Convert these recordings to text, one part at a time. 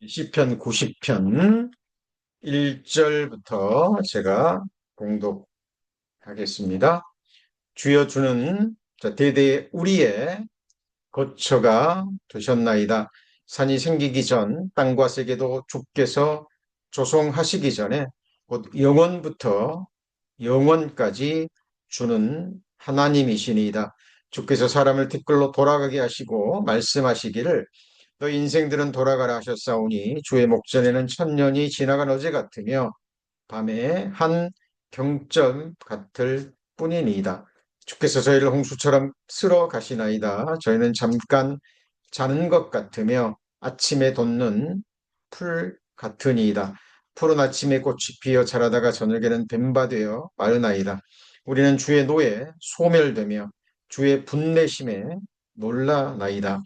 시편 90편 1절부터 제가 봉독하겠습니다. 주여 주는 대대 우리의 거처가 되셨나이다. 산이 생기기 전 땅과 세계도 주께서 조성하시기 전에 곧 영원부터 영원까지 주는 하나님이시니이다. 주께서 사람을 티끌로 돌아가게 하시고 말씀하시기를 너희 인생들은 돌아가라 하셨사오니 주의 목전에는 천년이 지나간 어제 같으며 밤에 한 경점 같을 뿐이니이다. 주께서 저희를 홍수처럼 쓸어 가시나이다. 저희는 잠깐 자는 것 같으며 아침에 돋는 풀 같으니이다. 푸른 아침에 꽃이 피어 자라다가 저녁에는 뱀바 되어 마르나이다. 우리는 주의 노에 소멸되며 주의 분내심에 놀라나이다.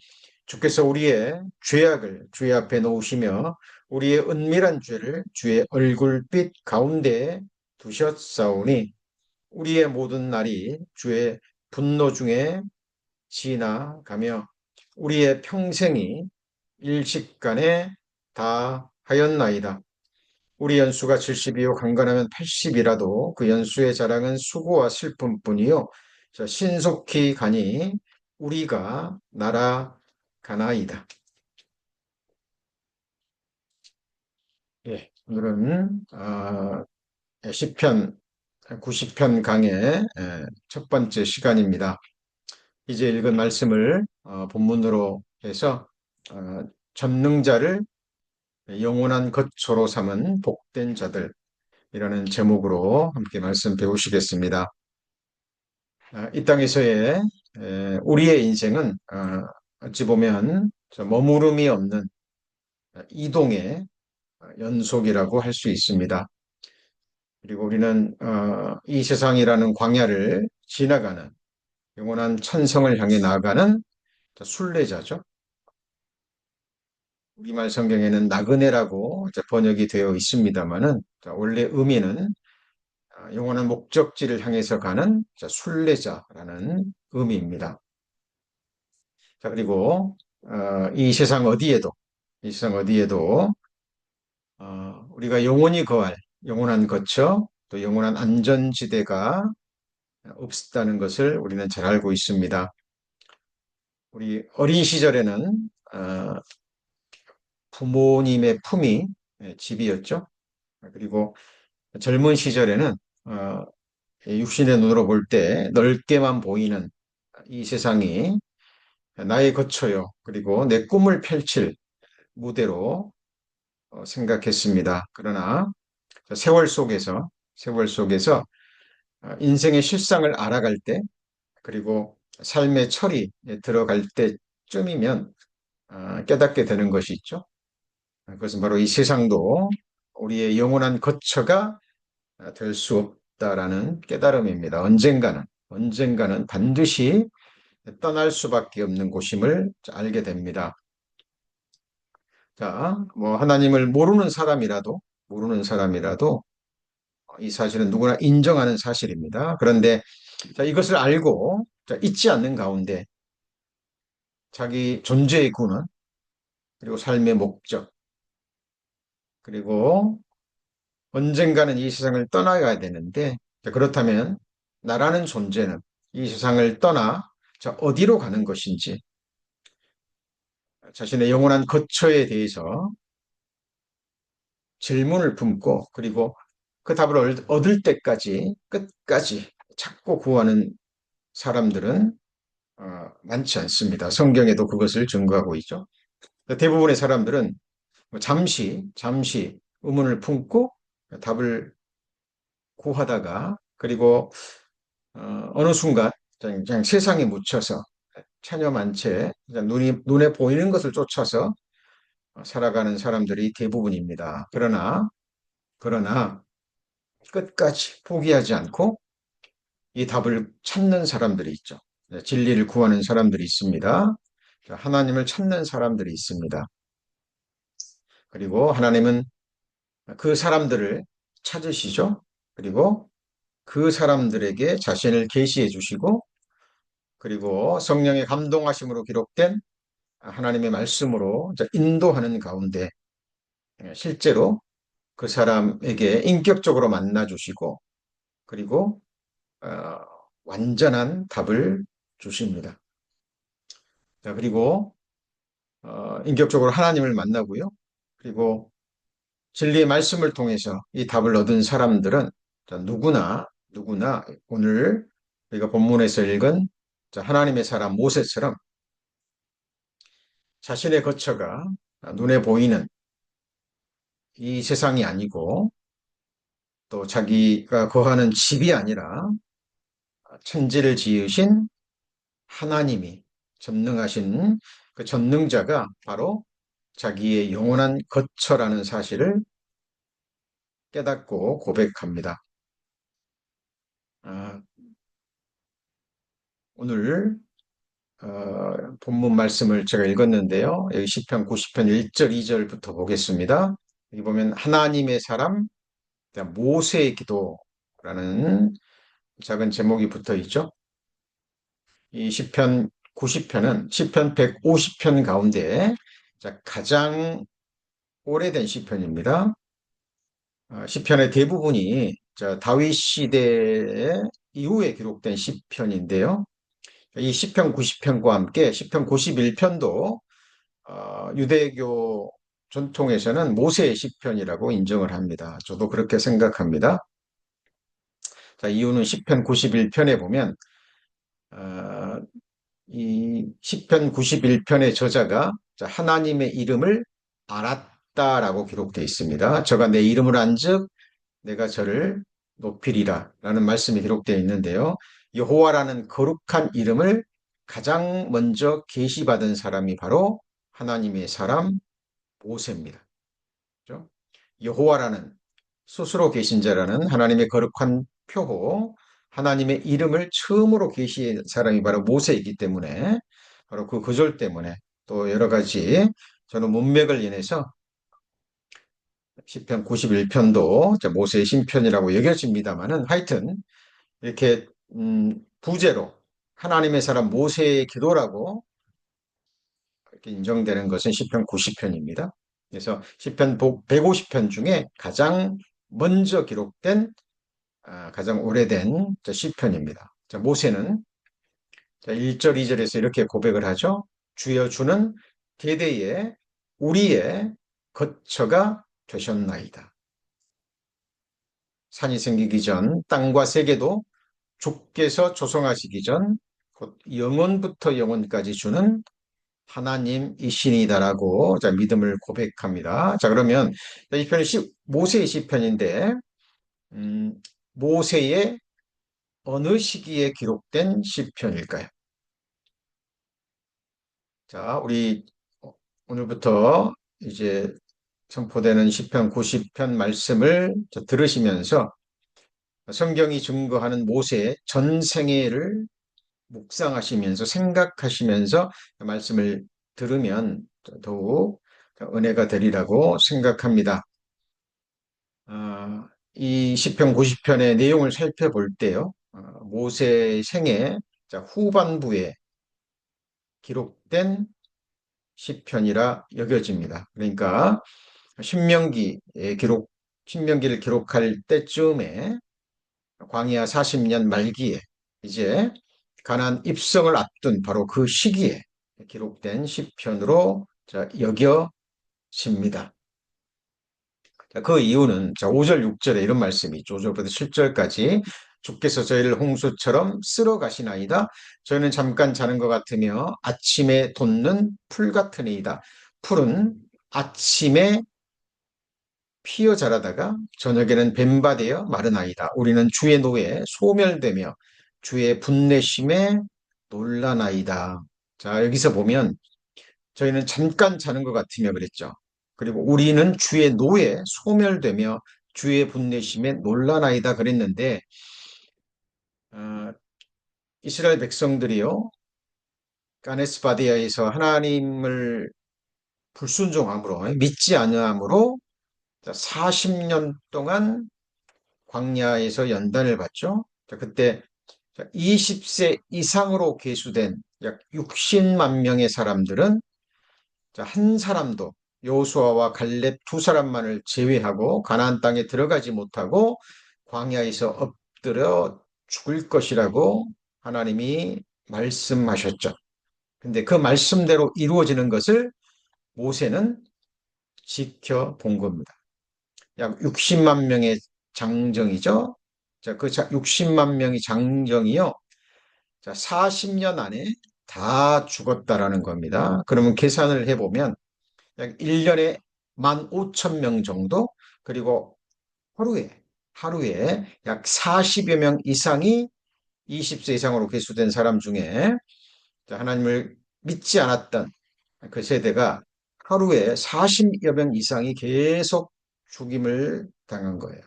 주께서 우리의 죄악을 주의 앞에 놓으시며 우리의 은밀한 죄를 주의 얼굴빛 가운데에 두셨사오니 우리의 모든 날이 주의 분노 중에 지나가며 우리의 평생이 일식간에 다 하였나이다. 우리 연수가 70이요 강건하면 80이라도 그 연수의 자랑은 수고와 슬픔뿐이요 신속히 가니 우리가 날아가나이다. 예, 오늘은 시편 90편 강의 첫 번째 시간입니다. 이제 읽은 말씀을 본문으로 해서 어, 전능자를 영원한 거처로 삼은 복된 자들이라는 제목으로 함께 말씀 배우시겠습니다. 이 땅에서의 우리의 인생은 어찌 보면 머무름이 없는 이동의 연속이라고 할 수 있습니다. 그리고 우리는 이 세상이라는 광야를 지나가는 영원한 천성을 향해 나아가는 순례자죠. 우리말 성경에는 나그네라고 번역이 되어 있습니다만은 원래 의미는 영원한 목적지를 향해서 가는 순례자라는 의미입니다. 자, 그리고 이 세상 어디에도 우리가 영원히 거할 영원한 거처 또 영원한 안전지대가 없다는 것을 우리는 잘 알고 있습니다. 우리 어린 시절에는 부모님의 품이 집이었죠. 그리고 젊은 시절에는 육신의 눈으로 볼 때 넓게만 보이는 이 세상이 나의 거처요. 그리고 내 꿈을 펼칠 무대로 생각했습니다. 그러나 세월 속에서 인생의 실상을 알아갈 때 그리고 삶의 철이 들어갈 때쯤이면 깨닫게 되는 것이 있죠. 그것은 바로 이 세상도 우리의 영원한 거처가 될 수 없다라는 깨달음입니다. 언젠가는 반드시 떠날 수밖에 없는 곳임을 알게 됩니다. 자, 뭐 하나님을 모르는 사람이라도 이 사실은 누구나 인정하는 사실입니다. 그런데 자, 이것을 알고 자, 잊지 않는 가운데 자기 존재의 근원 그리고 삶의 목적 그리고 언젠가는 이 세상을 떠나가야 되는데 자, 그렇다면 나라는 존재는 이 세상을 떠나 자, 어디로 가는 것인지 자신의 영원한 거처에 대해서 질문을 품고 그리고 그 답을 얻을 때까지 끝까지 찾고 구하는 사람들은 많지 않습니다. 성경에도 그것을 증거하고 있죠. 대부분의 사람들은 뭐 잠시 의문을 품고 답을 구하다가 그리고 어느 순간 그냥 세상에 묻혀서 체념한 채 그냥 눈에 보이는 것을 쫓아서 살아가는 사람들이 대부분입니다. 그러나 끝까지 포기하지 않고 이 답을 찾는 사람들이 있죠. 진리를 구하는 사람들이 있습니다. 하나님을 찾는 사람들이 있습니다. 그리고 하나님은 그 사람들을 찾으시죠. 그리고 그 사람들에게 자신을 계시해 주시고 그리고 성령의 감동하심으로 기록된 하나님의 말씀으로 인도하는 가운데 실제로 그 사람에게 인격적으로 만나주시고 그리고 어, 완전한 답을 주십니다. 자, 그리고 인격적으로 하나님을 만나고요. 그리고 진리의 말씀을 통해서 이 답을 얻은 사람들은 자, 누구나 오늘 우리가 본문에서 읽은 자, 하나님의 사람 모세처럼 자신의 거처가 눈에 보이는 이 세상이 아니고 또 자기가 거하는 집이 아니라 천지를 지으신 하나님이 전능하신 그 전능자가 바로 자기의 영원한 거처라는 사실을 깨닫고 고백합니다. 아, 오늘 본문 말씀을 제가 읽었는데요. 여기 시편 90편 1절 2절부터 보겠습니다. 여기 보면 하나님의 사람 모세의 기도라는 작은 제목이 붙어 있죠. 이 시편 90편은 시편 150편 가운데 가장 오래된 시편입니다. 시편의 대부분이 다윗 시대 이후에 기록된 시편인데요. 이 시편 90편과 함께 시편 91편도 유대교 전통에서는 모세의 시편이라고 인정을 합니다. 저도 그렇게 생각합니다. 자, 이유는 시편 91편에 보면 어, 이 시편 91편의 저자가 하나님의 이름을 알았다라고 기록되어 있습니다. 저가 내 이름을 안즉 내가 저를 높이리라 라는 말씀이 기록되어 있는데요. 여호와라는 거룩한 이름을 가장 먼저 계시받은 사람이 바로 하나님의 사람 모세입니다. 그렇죠? 여호와라는 스스로 계신 자라는 하나님의 거룩한 표호, 하나님의 이름을 처음으로 계시한 사람이 바로 모세이기 때문에 바로 그 구절 때문에 또 여러 가지 저는 문맥을 인해서 시편 91편도 모세의 신편이라고 여겨집니다만은 하여튼 이렇게 부제로 하나님의 사람 모세의 기도라고 이렇게 인정되는 것은 시편 90편입니다. 그래서 시편 150편 중에 가장 먼저 기록된 가장 오래된 시편입니다. 모세는 1절, 2절에서 이렇게 고백을 하죠. 주여 주는 대대에 우리의 거처가 되셨나이다. 산이 생기기 전 땅과 세계도 주께서 조성하시기 전 곧 영원부터 영원까지 주는 하나님이시니다라고 믿음을 고백합니다. 자, 그러면 이 편이 모세의 시편인데 모세의 어느 시기에 기록된 시편일까요? 자, 우리 오늘부터 이제 선포되는 시편 90편 말씀을 들으시면서 성경이 증거하는 모세의 전생애를 묵상하시면서 생각하시면서 말씀을 들으면 더욱 은혜가 되리라고 생각합니다. 이 시편 90편의 내용을 살펴볼 때요. 모세의 생애 후반부에 기록된 시편이라 여겨집니다. 그러니까 신명기를 기록할 때쯤에 광야 40년 말기에 이제 가나안 입성을 앞둔 바로 그 시기에 기록된 시편으로 여겨집니다. 그 이유는 5절, 6절에 이런 말씀이 있죠. 5절부터 7절까지 주께서 저희를 홍수처럼 쓸어 가시나이다. 저희는 잠깐 자는 것 같으며 아침에 돋는 풀 같으니이다. 풀은 아침에 피어 자라다가 저녁에는 뱀바되어 마르나이다. 우리는 주의 노에 소멸되며 주의 분내심에 놀라나이다. 자, 여기서 보면 저희는 잠깐 자는 것 같으며 그랬죠. 그리고 우리는 주의 노에 소멸되며 주의 분내심에 놀라나이다 그랬는데 어, 이스라엘 백성들이요 가네스 바디아에서 하나님을 불순종함으로 믿지 않음으로 40년 동안 광야에서 연단을 받죠. 그때 20세 이상으로 계수된 약 60만 명의 사람들은 한 사람도 여호수아와 갈렙 두 사람만을 제외하고 가나안 땅에 들어가지 못하고 광야에서 엎드려 죽을 것이라고 하나님이 말씀하셨죠. 근데 그 말씀대로 이루어지는 것을 모세는 지켜본 겁니다. 약 60만 명의 장정이죠. 자, 그 60만 명의 장정이요. 자, 40년 안에 다 죽었다라는 겁니다. 그러면 계산을 해보면 약 1년에 15,000명 정도, 그리고 하루에 약 40여 명 이상이 20세 이상으로 계수된 사람 중에 하나님을 믿지 않았던 그 세대가 하루에 40여 명 이상이 계속 죽임을 당한 거예요.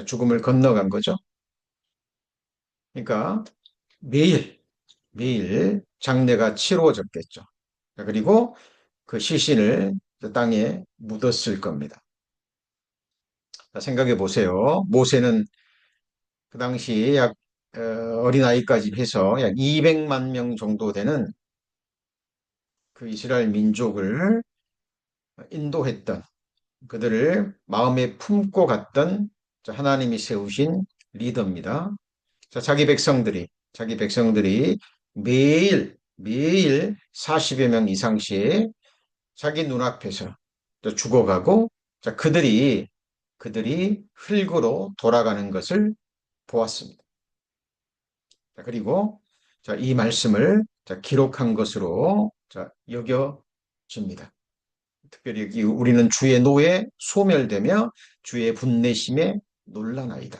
죽음을 건너간 거죠. 그러니까 매일 장례가 치루어졌겠죠. 그리고 그 시신을 땅에 묻었을 겁니다. 생각해 보세요. 모세는 그 당시 약 어린아이까지 해서 약 200만 명 정도 되는 그 이스라엘 민족을 인도했던, 그들을 마음에 품고 갔던 하나님이 세우신 리더입니다. 자, 자기 백성들이 매일 40여 명 이상씩 자기 눈앞에서 죽어가고, 자, 그들이 흙으로 돌아가는 것을 보았습니다. 자, 그리고 자, 이 말씀을 자, 기록한 것으로 자, 여겨집니다. 특별히 여기 우리는 주의 노에 소멸되며 주의 분내심에 놀라나이다.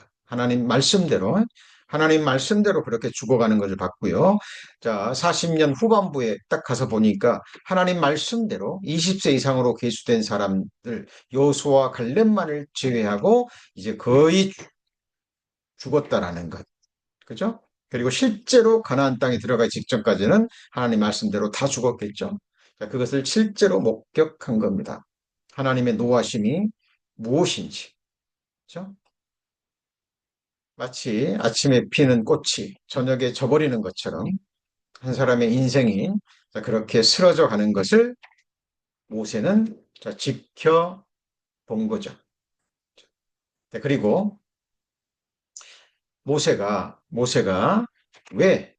하나님 말씀대로 그렇게 죽어가는 것을 봤고요. 자, 40년 후반부에 딱 가서 보니까 하나님 말씀대로 20세 이상으로 계수된 사람들 여호수아와 갈렙만을 제외하고 이제 거의 죽었다라는 것. 그죠? 그리고 실제로 가나안 땅에 들어가기 직전까지는 하나님 말씀대로 다 죽었겠죠. 자, 그것을 실제로 목격한 겁니다. 하나님의 노하심이 무엇인지. 그죠? 마치 아침에 피는 꽃이 저녁에 져버리는 것처럼 한 사람의 인생이 그렇게 쓰러져 가는 것을 모세는 지켜본 거죠. 네, 그리고 모세가 왜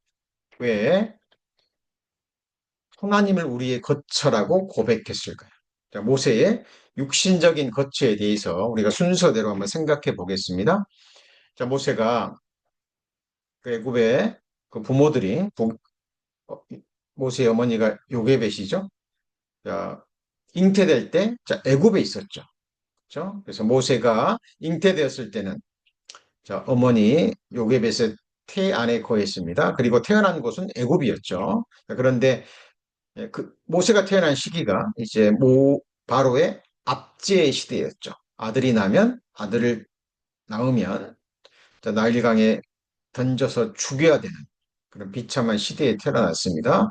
하나님을 우리의 거처라고 고백했을까요? 자, 모세의 육신적인 거처에 대해서 우리가 순서대로 한번 생각해 보겠습니다. 자, 모세가 그 애굽의 그 부모들이 어, 모세의 어머니가 요게벳이죠. 자, 잉태될 때 자, 애굽에 있었죠. 그렇죠? 그래서 모세가 잉태되었을 때는 자, 어머니 요게벳의 태 안에 거했습니다. 그리고 태어난 곳은 애굽이었죠. 자, 그런데 그 모세가 태어난 시기가 이제 바로의 압제의 시대였죠. 아들을 낳으면 나일강에 던져서 죽여야 되는 그런 비참한 시대에 태어났습니다.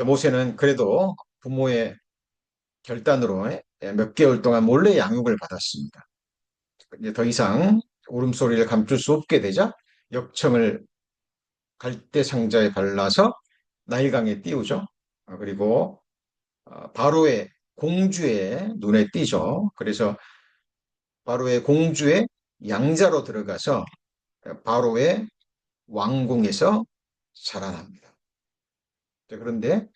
모세는 그래도 부모의 결단으로 몇 개월 동안 몰래 양육을 받았습니다. 이제 더 이상 울음소리를 감출 수 없게 되자 역청을 갈대 상자에 발라서 나일강에 띄우죠. 그리고 바로의 공주의 눈에 띄죠. 그래서 바로의 공주의 양자로 들어가서 바로의 왕궁에서 자라납니다. 그런데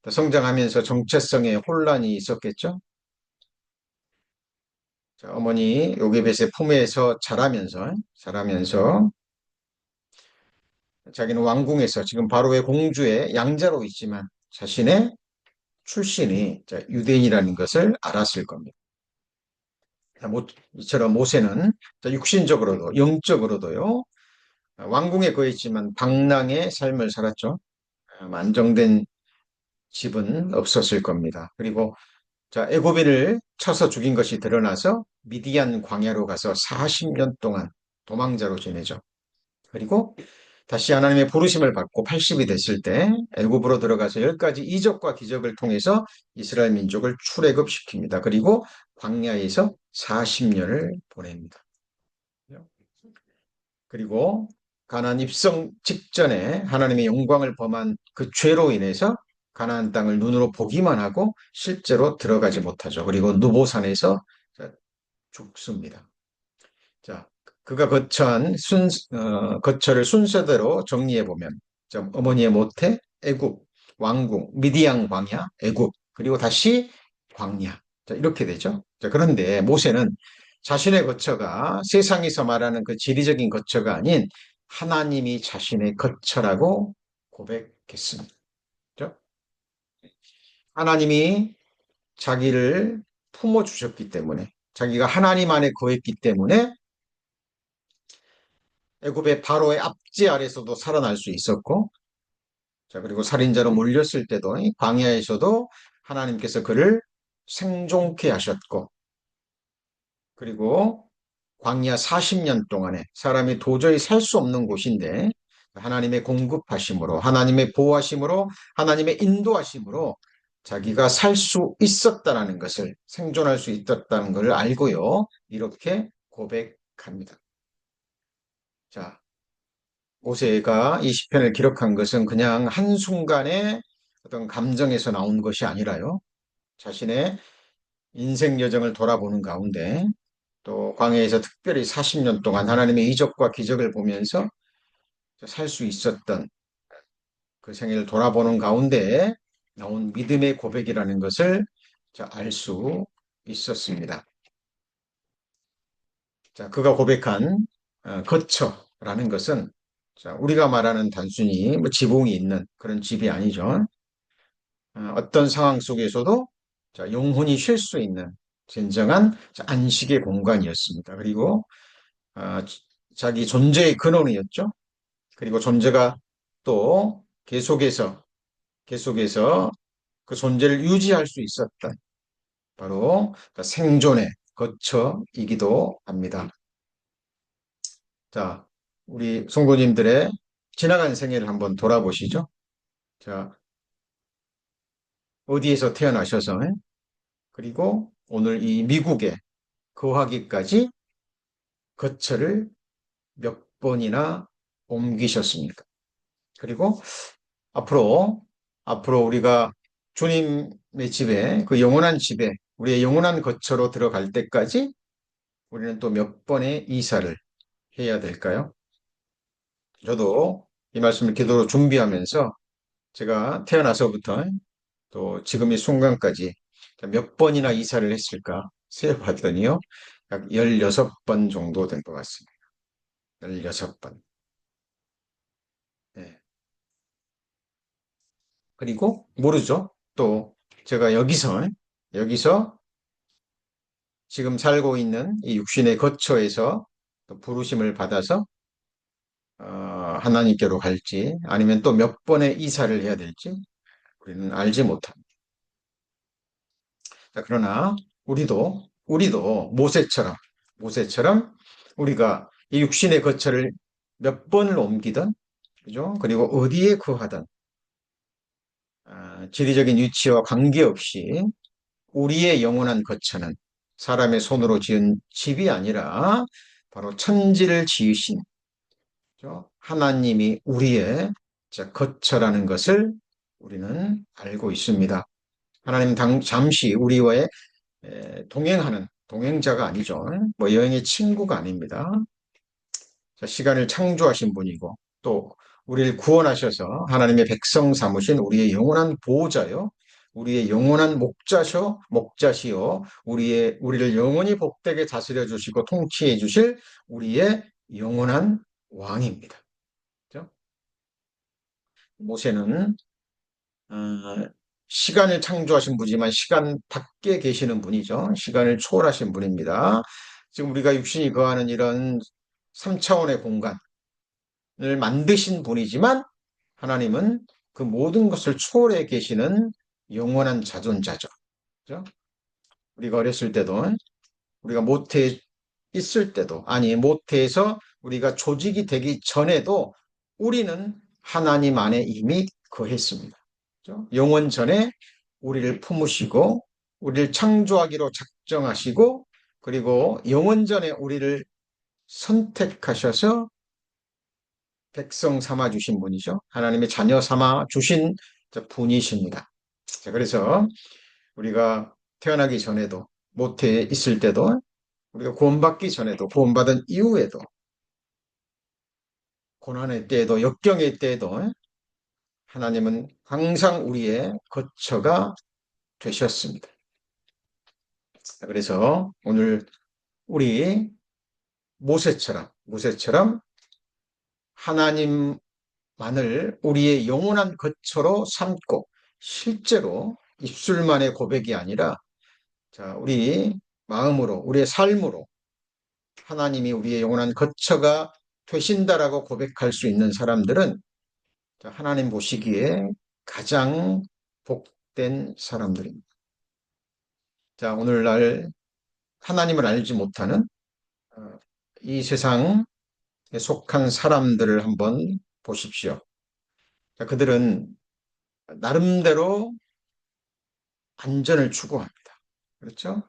성장하면서 정체성에 혼란이 있었겠죠. 자, 어머니 요게벳의 품에서 자라면서 자기는 왕궁에서 지금 바로의 공주의 양자로 있지만 자신의 출신이 유대인이라는 것을 알았을 겁니다. 이처럼 모세는 육신적으로도 영적으로도요 왕궁에 거했지만 방랑의 삶을 살았죠. 안정된 집은 없었을 겁니다. 그리고 자, 애고비를 쳐서 죽인 것이 드러나서 미디안 광야로 가서 40년 동안 도망자로 지내죠. 그리고 다시 하나님의 부르심을 받고 80이 됐을 때 애굽으로 들어가서 10가지 이적과 기적을 통해서 이스라엘 민족을 출애굽시킵니다. 그리고 광야에서 40년을 보냅니다. 그리고 가나안 입성 직전에 하나님의 영광을 범한 그 죄로 인해서 가나안 땅을 눈으로 보기만 하고 실제로 들어가지 못하죠. 그리고 누보산에서 죽습니다. 자, 그가 거처를 순서대로 정리해 보면, 어머니의 모태, 애굽, 왕궁, 미디안 광야, 애굽, 그리고 다시 광야. 자, 이렇게 되죠. 자, 그런데 모세는 자신의 거처가 세상에서 말하는 그 지리적인 거처가 아닌 하나님이 자신의 거처라고 고백했습니다. 그죠? 하나님이 자기를 품어주셨기 때문에, 자기가 하나님 안에 거했기 때문에 애굽의 바로의 압제 아래서도 살아날 수 있었고, 자, 그리고 살인자로 몰렸을 때도 이 광야에서도 하나님께서 그를 생존케 하셨고, 그리고 광야 40년 동안에 사람이 도저히 살 수 없는 곳인데 하나님의 공급하심으로, 하나님의 보호하심으로, 하나님의 인도하심으로 자기가 살 수 있었다는 것을, 생존할 수 있었다는 것을 알고요. 이렇게 고백합니다. 자, 모세가 이 시편을 기록한 것은 그냥 한순간의 어떤 감정에서 나온 것이 아니라요. 자신의 인생 여정을 돌아보는 가운데 또 광야에서 특별히 40년 동안 하나님의 이적과 기적을 보면서 살 수 있었던 그 생애를 돌아보는 가운데 나온 믿음의 고백이라는 것을 알 수 있었습니다. 자, 그가 고백한 거처라는 것은 우리가 말하는 단순히 뭐 지붕이 있는 그런 집이 아니죠. 어떤 상황 속에서도 영혼이 쉴 수 있는 진정한 안식의 공간이었습니다. 그리고 아, 자기 존재의 근원이었죠. 그리고 존재가 또 계속해서 그 존재를 유지할 수 있었던 바로 생존의 거처이기도 합니다. 자, 우리 성도님들의 지나간 생애를 한번 돌아보시죠. 자, 어디에서 태어나셔서 그리고 오늘 이 미국에 거하기까지 거처를 몇 번이나 옮기셨습니까? 그리고 앞으로, 앞으로 우리가 주님의 집에, 그 영원한 집에, 우리의 영원한 거처로 들어갈 때까지 우리는 또 몇 번의 이사를 해야 될까요? 저도 이 말씀을 기도로 준비하면서 제가 태어나서부터 또 지금 이 순간까지 몇 번이나 이사를 했을까 세어봤더니요. 약 16번 정도 된 것 같습니다. 16번. 네. 그리고 모르죠. 또 제가 여기서 지금 살고 있는 이 육신의 거처에서 또 부르심을 받아서 하나님께로 갈지 아니면 또 몇 번의 이사를 해야 될지 우리는 알지 못합니다. 자, 그러나 우리도 모세처럼 우리가 이 육신의 거처를 몇 번을 옮기든 그죠? 그리고 어디에 거하든 지리적인 위치와 관계없이 우리의 영원한 거처는 사람의 손으로 지은 집이 아니라 바로 천지를 지으신 하나님이 우리의 거처라는 것을 우리는 알고 있습니다. 하나님 잠시 우리와의 동행하는 동행자가 아니죠. 뭐 여행의 친구가 아닙니다. 시간을 창조하신 분이고 또 우리를 구원하셔서 하나님의 백성 삼으신 우리의 영원한 보호자요. 우리의 영원한 목자시요. 우리를 영원히 복되게 다스려 주시고 통치해 주실 우리의 영원한 왕입니다. 그죠? 모세는 어, 시간을 창조하신 분이지만 시간 밖에 계시는 분이죠. 시간을 초월하신 분입니다. 지금 우리가 육신이 거하는 이런 3차원의 공간을 만드신 분이지만 하나님은 그 모든 것을 초월해 계시는 영원한 자존자죠. 그죠? 우리가 어렸을 때도 우리가 모태에 있을 때도 아니 모태에서 우리가 조직이 되기 전에도 우리는 하나님 안에 이미 거했습니다. 그죠? 영원 전에 우리를 품으시고 우리를 창조하기로 작정하시고 그리고 영원 전에 우리를 선택하셔서 백성 삼아 주신 분이죠. 하나님의 자녀 삼아 주신 분이십니다. 자, 그래서 우리가 태어나기 전에도, 모태에 있을 때도, 우리가 구원받기 전에도, 구원받은 이후에도, 고난의 때에도, 역경의 때에도 하나님은 항상 우리의 거처가 되셨습니다. 그래서 오늘 우리 모세처럼 하나님만을 우리의 영원한 거처로 삼고 실제로 입술만의 고백이 아니라 자, 우리 마음으로, 우리의 삶으로 하나님이 우리의 영원한 거처가 되신다라고 고백할 수 있는 사람들은 하나님 보시기에 가장 복된 사람들입니다. 자, 오늘날 하나님을 알지 못하는 어, 이 세상에 속한 사람들을 한번 보십시오. 자, 그들은 나름대로 안전을 추구합니다. 그렇죠?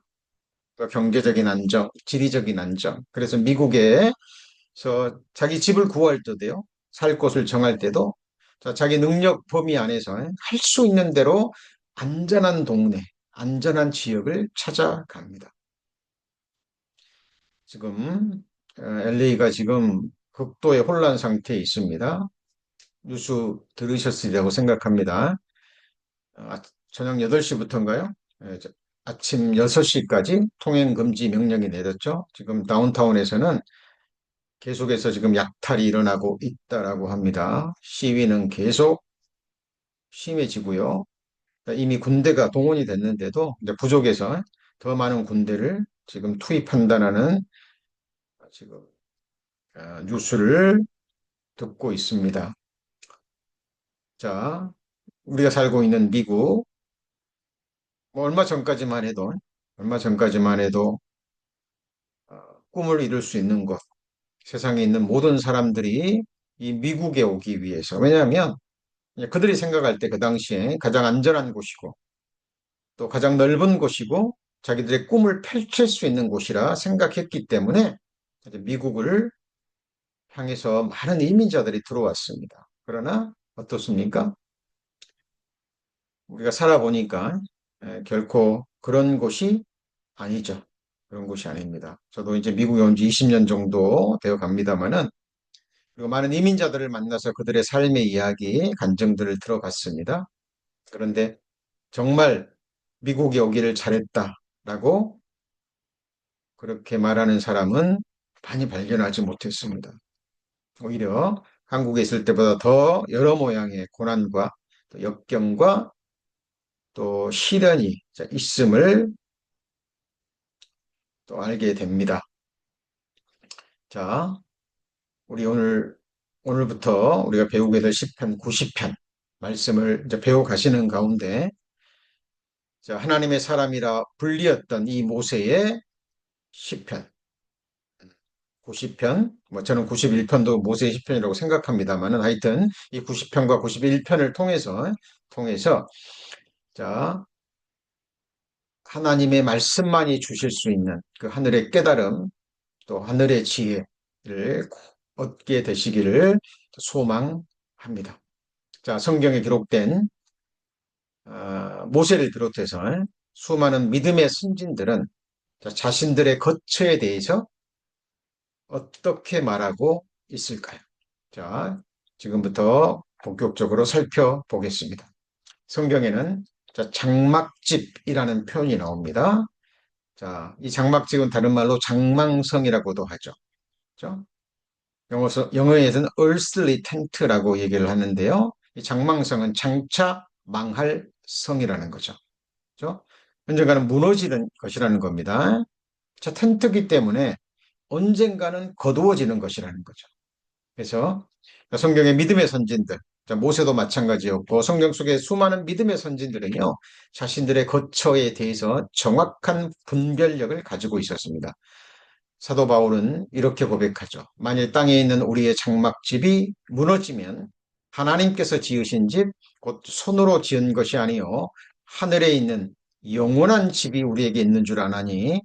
경제적인 안정, 지리적인 안정. 그래서 미국에서 자기 집을 구할 때도요, 살 곳을 정할 때도 자, 자기 능력 범위 안에서 할 수 있는 대로 안전한 동네, 안전한 지역을 찾아갑니다. 지금 LA가 지금 극도의 혼란 상태에 있습니다. 뉴스 들으셨으리라고 생각합니다. 아, 저녁 8시부터인가요? 아침 6시까지 통행 금지 명령이 내렸죠. 지금 다운타운에서는 계속해서 지금 약탈이 일어나고 있다라고 합니다. 시위는 계속 심해지고요. 이미 군대가 동원이 됐는데도 이제 부족해서 더 많은 군대를 지금 투입한다는 지금 뉴스를 듣고 있습니다. 자, 우리가 살고 있는 미국, 뭐 얼마 전까지만 해도 꿈을 이룰 수 있는 곳, 세상에 있는 모든 사람들이 이 미국에 오기 위해서. 왜냐하면 그들이 생각할 때 그 당시에 가장 안전한 곳이고 또 가장 넓은 곳이고 자기들의 꿈을 펼칠 수 있는 곳이라 생각했기 때문에 미국을 향해서 많은 이민자들이 들어왔습니다. 그러나 어떻습니까? 우리가 살아보니까 결코 그런 곳이 아니죠. 그런 곳이 아닙니다. 저도 이제 미국에 온 지 20년 정도 되어 갑니다만은 그리고 많은 이민자들을 만나서 그들의 삶의 이야기, 간증들을 들어봤습니다. 그런데 정말 미국에 오기를 잘했다라고 그렇게 말하는 사람은 많이 발견하지 못했습니다. 오히려 한국에 있을 때보다 더 여러 모양의 고난과 또 역경과 또 시련이 있음을 또 알게 됩니다. 자, 우리 오늘부터 우리가 배우게 될 시편 90편 말씀을 이제 배워 가시는 가운데 자, 하나님의 사람이라 불리었던 이 모세의 시편 90편, 뭐 저는 91편도 모세의 시편이라고 생각합니다만은 하여튼 이 90편과 91편을 통해서 자, 하나님의 말씀만이 주실 수 있는 그 하늘의 깨달음 또 하늘의 지혜를 얻게 되시기를 소망합니다. 자, 성경에 기록된 모세를 비롯해서 수많은 믿음의 선진들은 자신들의 거처에 대해서 어떻게 말하고 있을까요? 자, 지금부터 본격적으로 살펴보겠습니다. 성경에는 장막집이라는 표현이 나옵니다. 자, 이 장막집은 다른 말로 장망성이라고도 하죠. 그렇죠? 영어에서는 earthly tent라고 얘기를 하는데요. 이 장망성은 장차 망할 성이라는 거죠. 그렇죠? 언젠가는 무너지는 것이라는 겁니다. 자, 텐트기 때문에 언젠가는 거두어지는 것이라는 거죠. 그래서 성경의 믿음의 선진들, 모세도 마찬가지였고 성경 속의 수많은 믿음의 선진들은요, 자신들의 거처에 대해서 정확한 분별력을 가지고 있었습니다. 사도 바울은 이렇게 고백하죠. 만일 땅에 있는 우리의 장막집이 무너지면 하나님께서 지으신 집, 곧 손으로 지은 것이 아니요 하늘에 있는 영원한 집이 우리에게 있는 줄 아나니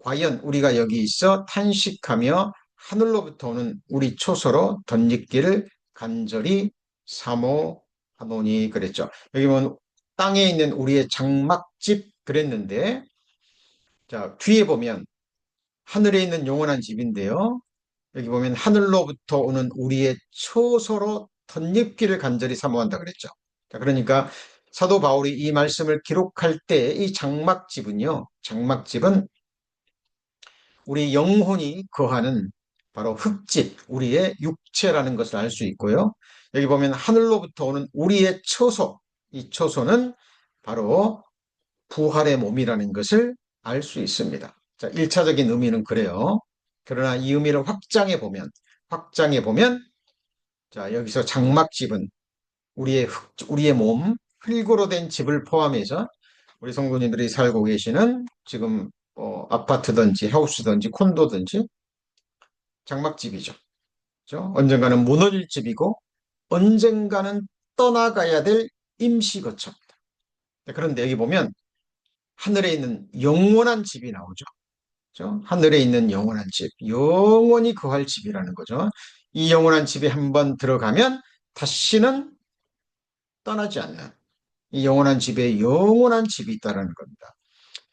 과연 우리가 여기 있어 탄식하며 하늘로부터 오는 우리 초소로 덧입기를 간절히 사모하노라. 하노니 그랬죠. 여기 보면 땅에 있는 우리의 장막집 그랬는데, 자, 뒤에 보면 하늘에 있는 영원한 집인데요. 여기 보면 하늘로부터 오는 우리의 처소로 덧입기를 간절히 사모한다 그랬죠. 자, 그러니까 사도 바울이 이 말씀을 기록할 때 이 장막집은요, 장막집은 우리 영혼이 거하는 바로 흙집, 우리의 육체라는 것을 알 수 있고요. 여기 보면 하늘로부터 오는 우리의 처소, 이 처소는 바로 부활의 몸이라는 것을 알 수 있습니다. 자, 1차적인 의미는 그래요. 그러나 이 의미를 확장해 보면, 자, 여기서 장막집은 우리의 몸, 흙으로 된 집을 포함해서 우리 성도님들이 살고 계시는 지금 아파트든지 하우스든지 콘도든지 장막집이죠. 그죠? 언젠가는 무너질 집이고 언젠가는 떠나가야 될 임시거처입니다. 그런데 여기 보면 하늘에 있는 영원한 집이 나오죠. 그죠? 하늘에 있는 영원한 집, 영원히 거할 집이라는 거죠. 이 영원한 집에 한번 들어가면 다시는 떠나지 않는 이 영원한 집에 영원한 집이 있다는 겁니다.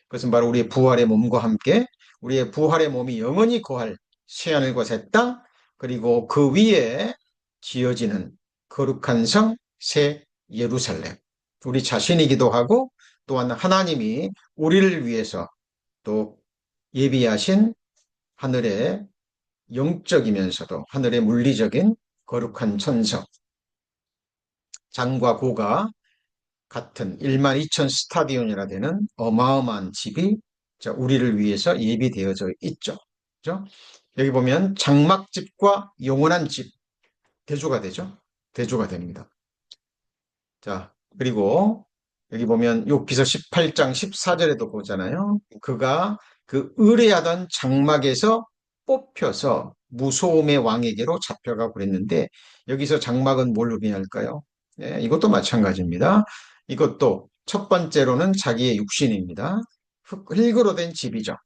그것은 바로 우리의 부활의 몸과 함께 우리의 부활의 몸이 영원히 거할 새하늘과 새 땅, 그리고 그 위에 지어지는 거룩한 성, 새 예루살렘. 우리 자신이기도 하고 또한 하나님이 우리를 위해서 또 예비하신 하늘의 영적이면서도 하늘의 물리적인 거룩한 천성, 장과 고가 같은 1만 2천 스타디온이나 되는 어마어마한 집이 우리를 위해서 예비되어져 있죠. 그죠? 여기 보면 장막집과 영원한 집 대조가 되죠. 대조가 됩니다. 자, 그리고 여기 보면 욥기서 18장 14절에도 보잖아요. 그가 그 의뢰하던 장막에서 뽑혀서 무소음의 왕에게로 잡혀가고 그랬는데 여기서 장막은 뭘 의미할까요? 네, 이것도 마찬가지입니다. 이것도 첫 번째로는 자기의 육신입니다. 흙으로 된 집이죠.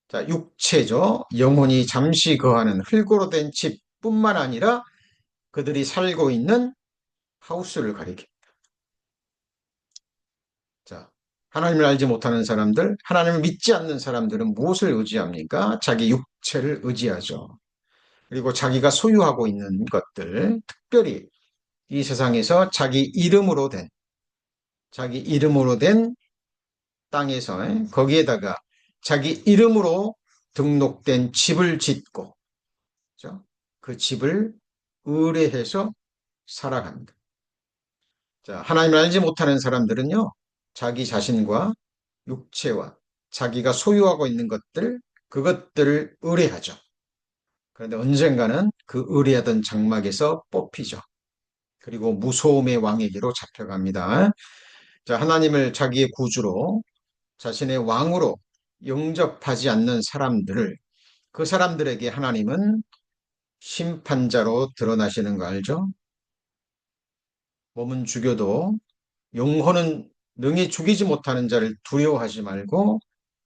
자, 육체죠. 영혼이 잠시 거하는 흙으로 된 집뿐만 아니라 그들이 살고 있는 하우스를 가리킵니다. 자, 하나님을 알지 못하는 사람들, 하나님을 믿지 않는 사람들은 무엇을 의지합니까? 자기 육체를 의지하죠. 그리고 자기가 소유하고 있는 것들, 특별히 이 세상에서 자기 이름으로 된 땅에서 거기에다가 자기 이름으로 등록된 집을 짓고, 그죠? 그 집을 의뢰해서 살아갑니다. 자, 하나님을 알지 못하는 사람들은요, 자기 자신과 육체와 자기가 소유하고 있는 것들, 그것들을 의뢰하죠. 그런데 언젠가는 그 의뢰하던 장막에서 뽑히죠. 그리고 무소음의 왕에게로 잡혀갑니다. 자, 하나님을 자기의 구주로, 자신의 왕으로 영접하지 않는 사람들을, 그 사람들에게 하나님은 심판자로 드러나시는 거 알죠? 몸은 죽여도 영혼은 능히 죽이지 못하는 자를 두려워하지 말고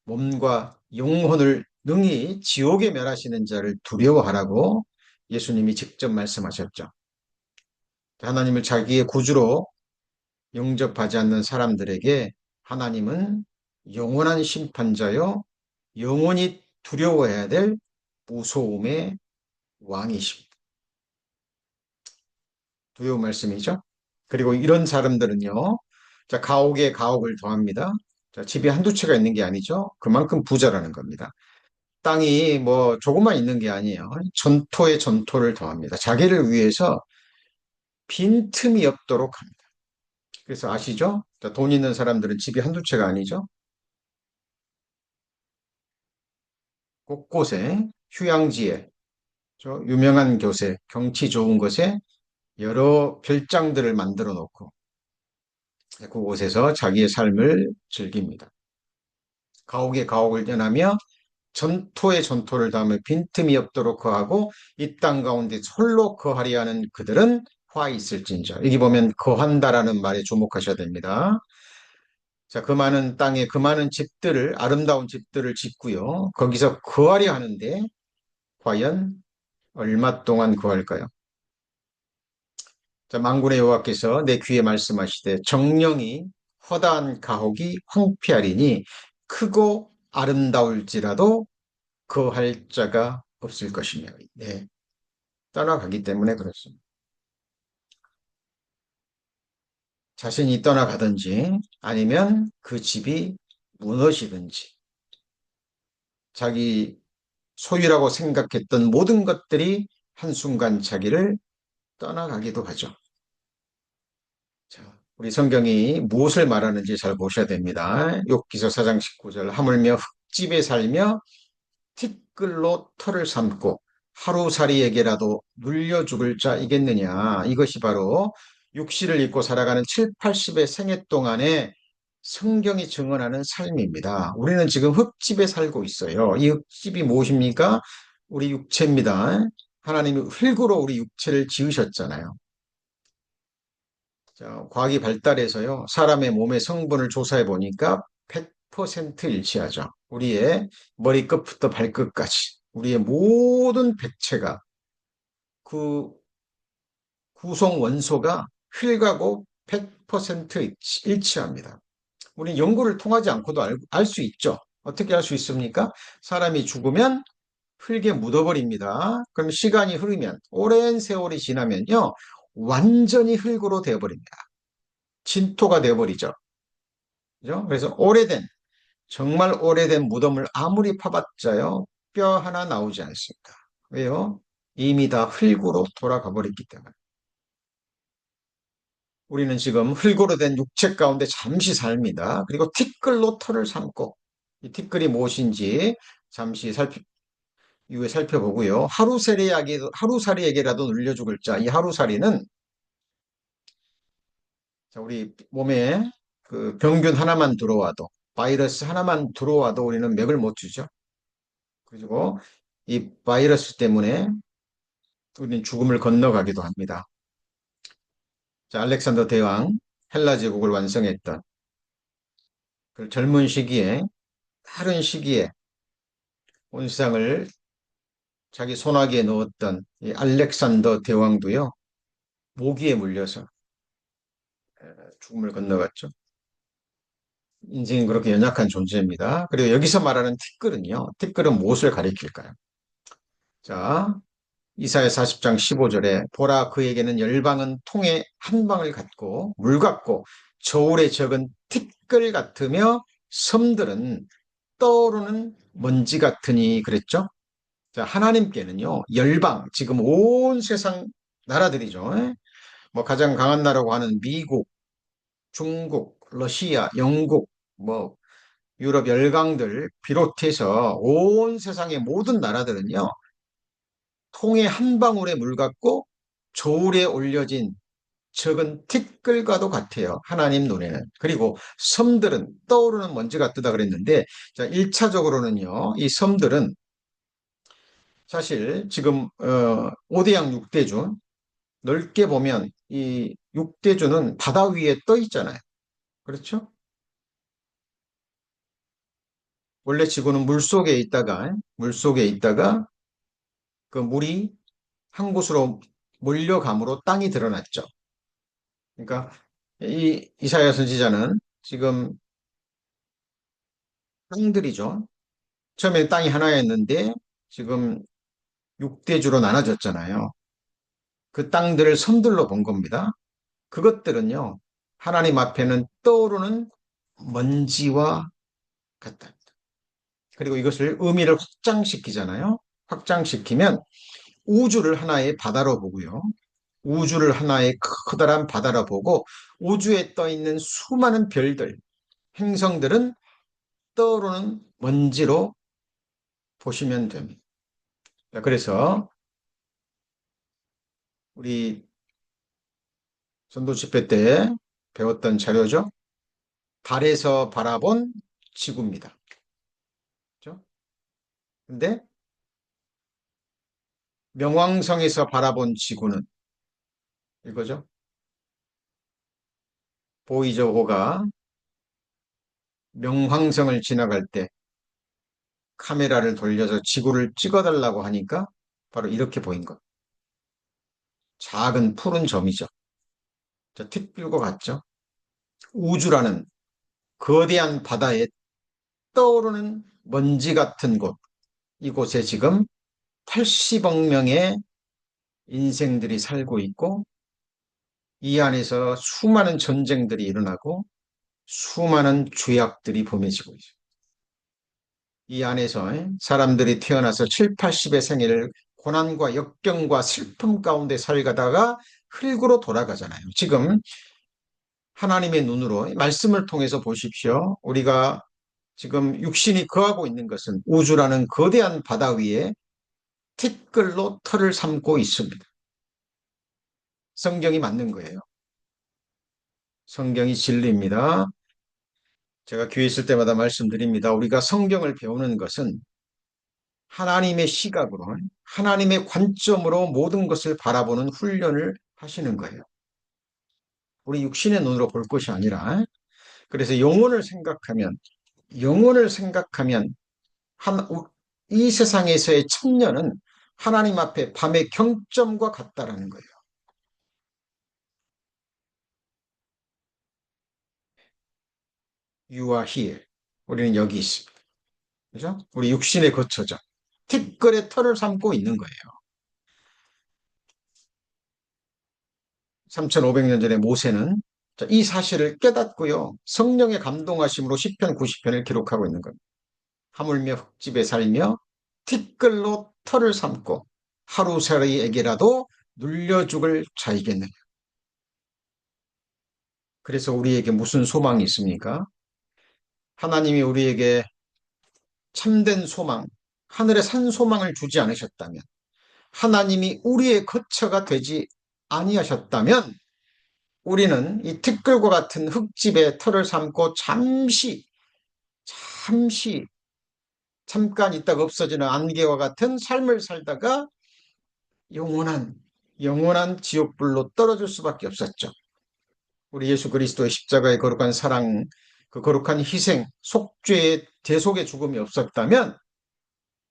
몸과 영혼을 능히 지옥에 멸하시는 자를 두려워하라고 예수님이 직접 말씀하셨죠. 하나님을 자기의 구주로 영접하지 않는 사람들에게 하나님은 영원한 심판자요, 영원히 두려워해야 될 무소음의 왕이십니다. 두려운 말씀이죠. 그리고 이런 사람들은요, 자, 가옥에 가옥을 더합니다. 자, 집이 한두 채가 있는 게 아니죠. 그만큼 부자라는 겁니다. 땅이 뭐 조금만 있는 게 아니에요. 전토에 전토를 더합니다. 자기를 위해서 빈틈이 없도록 합니다. 그래서 아시죠? 자, 돈 있는 사람들은 집이 한두 채가 아니죠. 곳곳에 휴양지에 유명한 곳에 경치 좋은 곳에 여러 별장들을 만들어 놓고 그곳에서 자기의 삶을 즐깁니다. 가옥에 가옥을 연하며 전토에 전토를 다하며 빈틈이 없도록 거하고 이 땅 가운데 홀로 거하리 하는 그들은 화 있을진저. 여기 보면 거한다라는 말에 주목하셔야 됩니다. 자, 그 많은 땅에 그 많은 집들을, 아름다운 집들을 짓고요. 거기서 거하려 하는데 과연 얼마 동안 거할까요? 자, 만군의 여호와께서 내 귀에 말씀하시되 정령이 허다한 가옥이 황폐하리니 크고 아름다울지라도 거할 자가 없을 것이며. 네, 떠나가기 때문에 그렇습니다. 자신이 떠나가든지 아니면 그 집이 무너지든지 자기 소유라고 생각했던 모든 것들이 한순간 자기를 떠나가기도 하죠. 자, 우리 성경이 무엇을 말하는지 잘 보셔야 됩니다. 욥기서 4장 19절 하물며 흙집에 살며 티끌로 털을 삼고 하루살이에게라도 눌려 죽을 자이겠느냐. 이것이 바로 육신을 입고 살아가는 7, 80의 생애 동안에 성경이 증언하는 삶입니다. 우리는 지금 흙집에 살고 있어요. 이 흙집이 무엇입니까? 우리 육체입니다. 하나님이 흙으로 우리 육체를 지으셨잖아요. 자, 과학이 발달해서요, 사람의 몸의 성분을 조사해 보니까 100% 일치하죠. 우리의 머리끝부터 발끝까지, 우리의 모든 백체가 그 구성 원소가 흙하고 100% 일치합니다. 우리 연구를 통하지 않고도 알 수 있죠. 어떻게 알 수 있습니까? 사람이 죽으면 흙에 묻어버립니다. 그럼 시간이 흐르면, 오랜 세월이 지나면요, 완전히 흙으로 되어버립니다. 진토가 되어버리죠. 그죠? 그래서 정말 오래된 무덤을 아무리 파봤자요, 뼈 하나 나오지 않습니다. 왜요? 이미 다 흙으로 돌아가 버렸기 때문에. 우리는 지금 흙으로 된 육체 가운데 잠시 삽니다. 그리고 티끌로 털을 삼고, 이 티끌이 무엇인지 잠시 이후에 살펴보고요. 하루살이에게라도 눌려 죽을 자, 이 하루살이는 자, 우리 몸에 그 병균 하나만 들어와도, 바이러스 하나만 들어와도 우리는 맥을 못 주죠. 그리고 이 바이러스 때문에 우리는 죽음을 건너가기도 합니다. 자, 알렉산더 대왕, 헬라 제국을 완성했던 그 젊은 시기에, 빠른 시기에 온 세상을 자기 손아귀에 넣었던 이 알렉산더 대왕도요, 모기에 물려서 죽음을 건너갔죠. 인생은 그렇게 연약한 존재입니다. 그리고 여기서 말하는 티끌은요, 티끌은 무엇을 가리킬까요? 자, 이사야 40장 15절에 보라 그에게는 열방은 통에 한 방을 갖고 물 같고 저울에 적은 티끌 같으며 섬들은 떠오르는 먼지 같으니 그랬죠? 자, 하나님께는요, 열방, 지금 온 세상 나라들이죠. 뭐 가장 강한 나라고 하는 미국, 중국, 러시아, 영국, 뭐 유럽 열강들 비롯해서 온 세상의 모든 나라들은요, 통에 한 방울의 물 같고 저울에 올려진 적은 티끌과도 같아요. 하나님 눈에는. 그리고 섬들은 떠오르는 먼지 같다 그랬는데, 자, 1차적으로는요, 이 섬들은 사실 지금, 5대양 6대준, 넓게 보면 이 6대준은 바다 위에 떠 있잖아요. 그렇죠? 원래 지구는 물속에 있다가 그 물이 한 곳으로 몰려감으로 땅이 드러났죠. 그러니까 이 이사야 선지자는 지금 땅들이죠. 처음에 땅이 하나였는데 지금 6대주로 나눠졌잖아요. 그 땅들을 섬들로 본 겁니다. 그것들은요, 하나님 앞에는 떠오르는 먼지와 같다. 그리고 이것을 의미를 확장시키잖아요. 확장시키면 우주를 하나의 바다로 보고요. 우주를 하나의 커다란 바다로 보고 우주에 떠 있는 수많은 별들, 행성들은 떠오르는 먼지로 보시면 됩니다. 그래서 우리 전도 집회 때 배웠던 자료죠. 달에서 바라본 지구입니다. 그렇죠? 근데 명왕성에서 바라본 지구는 이거죠. 보이저호가 명왕성을 지나갈 때 카메라를 돌려서 지구를 찍어달라고 하니까 바로 이렇게 보인 것. 작은 푸른 점이죠. 틱 끌고 갔죠. 우주라는 거대한 바다에 떠오르는 먼지 같은 곳, 이곳에 지금 80억 명의 인생들이 살고 있고, 이 안에서 수많은 전쟁들이 일어나고 수많은 죄악들이 범해지고 있어요. 이 안에서 사람들이 태어나서 7, 80의 생애를 고난과 역경과 슬픔 가운데 살다가 흙으로 돌아가잖아요. 지금 하나님의 눈으로 말씀을 통해서 보십시오. 우리가 지금 육신이 거하고 있는 것은 우주라는 거대한 바다 위에 티끌로 털을 삼고 있습니다. 성경이 맞는 거예요. 성경이 진리입니다. 제가 교회 있을 때마다 말씀드립니다. 우리가 성경을 배우는 것은 하나님의 시각으로, 하나님의 관점으로 모든 것을 바라보는 훈련을 하시는 거예요. 우리 육신의 눈으로 볼 것이 아니라, 그래서 영혼을 생각하면, 한, 이 세상에서의 천년은 하나님 앞에 밤의 경점과 같다라는 거예요. You are here. 우리는 여기 있습니다. 그죠? 우리 육신의 거처죠. 티끌의 털을 삼고 있는 거예요. 3,500년 전에 모세는 이 사실을 깨닫고요. 성령의 감동하심으로 시편 90편을 기록하고 있는 겁니다. 하물며 흙집에 살며 티끌로 털을 삼고 하루살이에게라도 눌려 죽을 자이겠느냐. 그래서 우리에게 무슨 소망이 있습니까? 하나님이 우리에게 참된 소망, 하늘의 산 소망을 주지 않으셨다면, 하나님이 우리의 거처가 되지 아니하셨다면, 우리는 이 티끌과 같은 흙집에 털을 삼고 잠시, 잠깐 있다가 없어지는 안개와 같은 삶을 살다가 영원한 지옥불로 떨어질 수밖에 없었죠. 우리 예수 그리스도의 십자가의 거룩한 사랑, 그 거룩한 희생, 속죄의 대속의 죽음이 없었다면,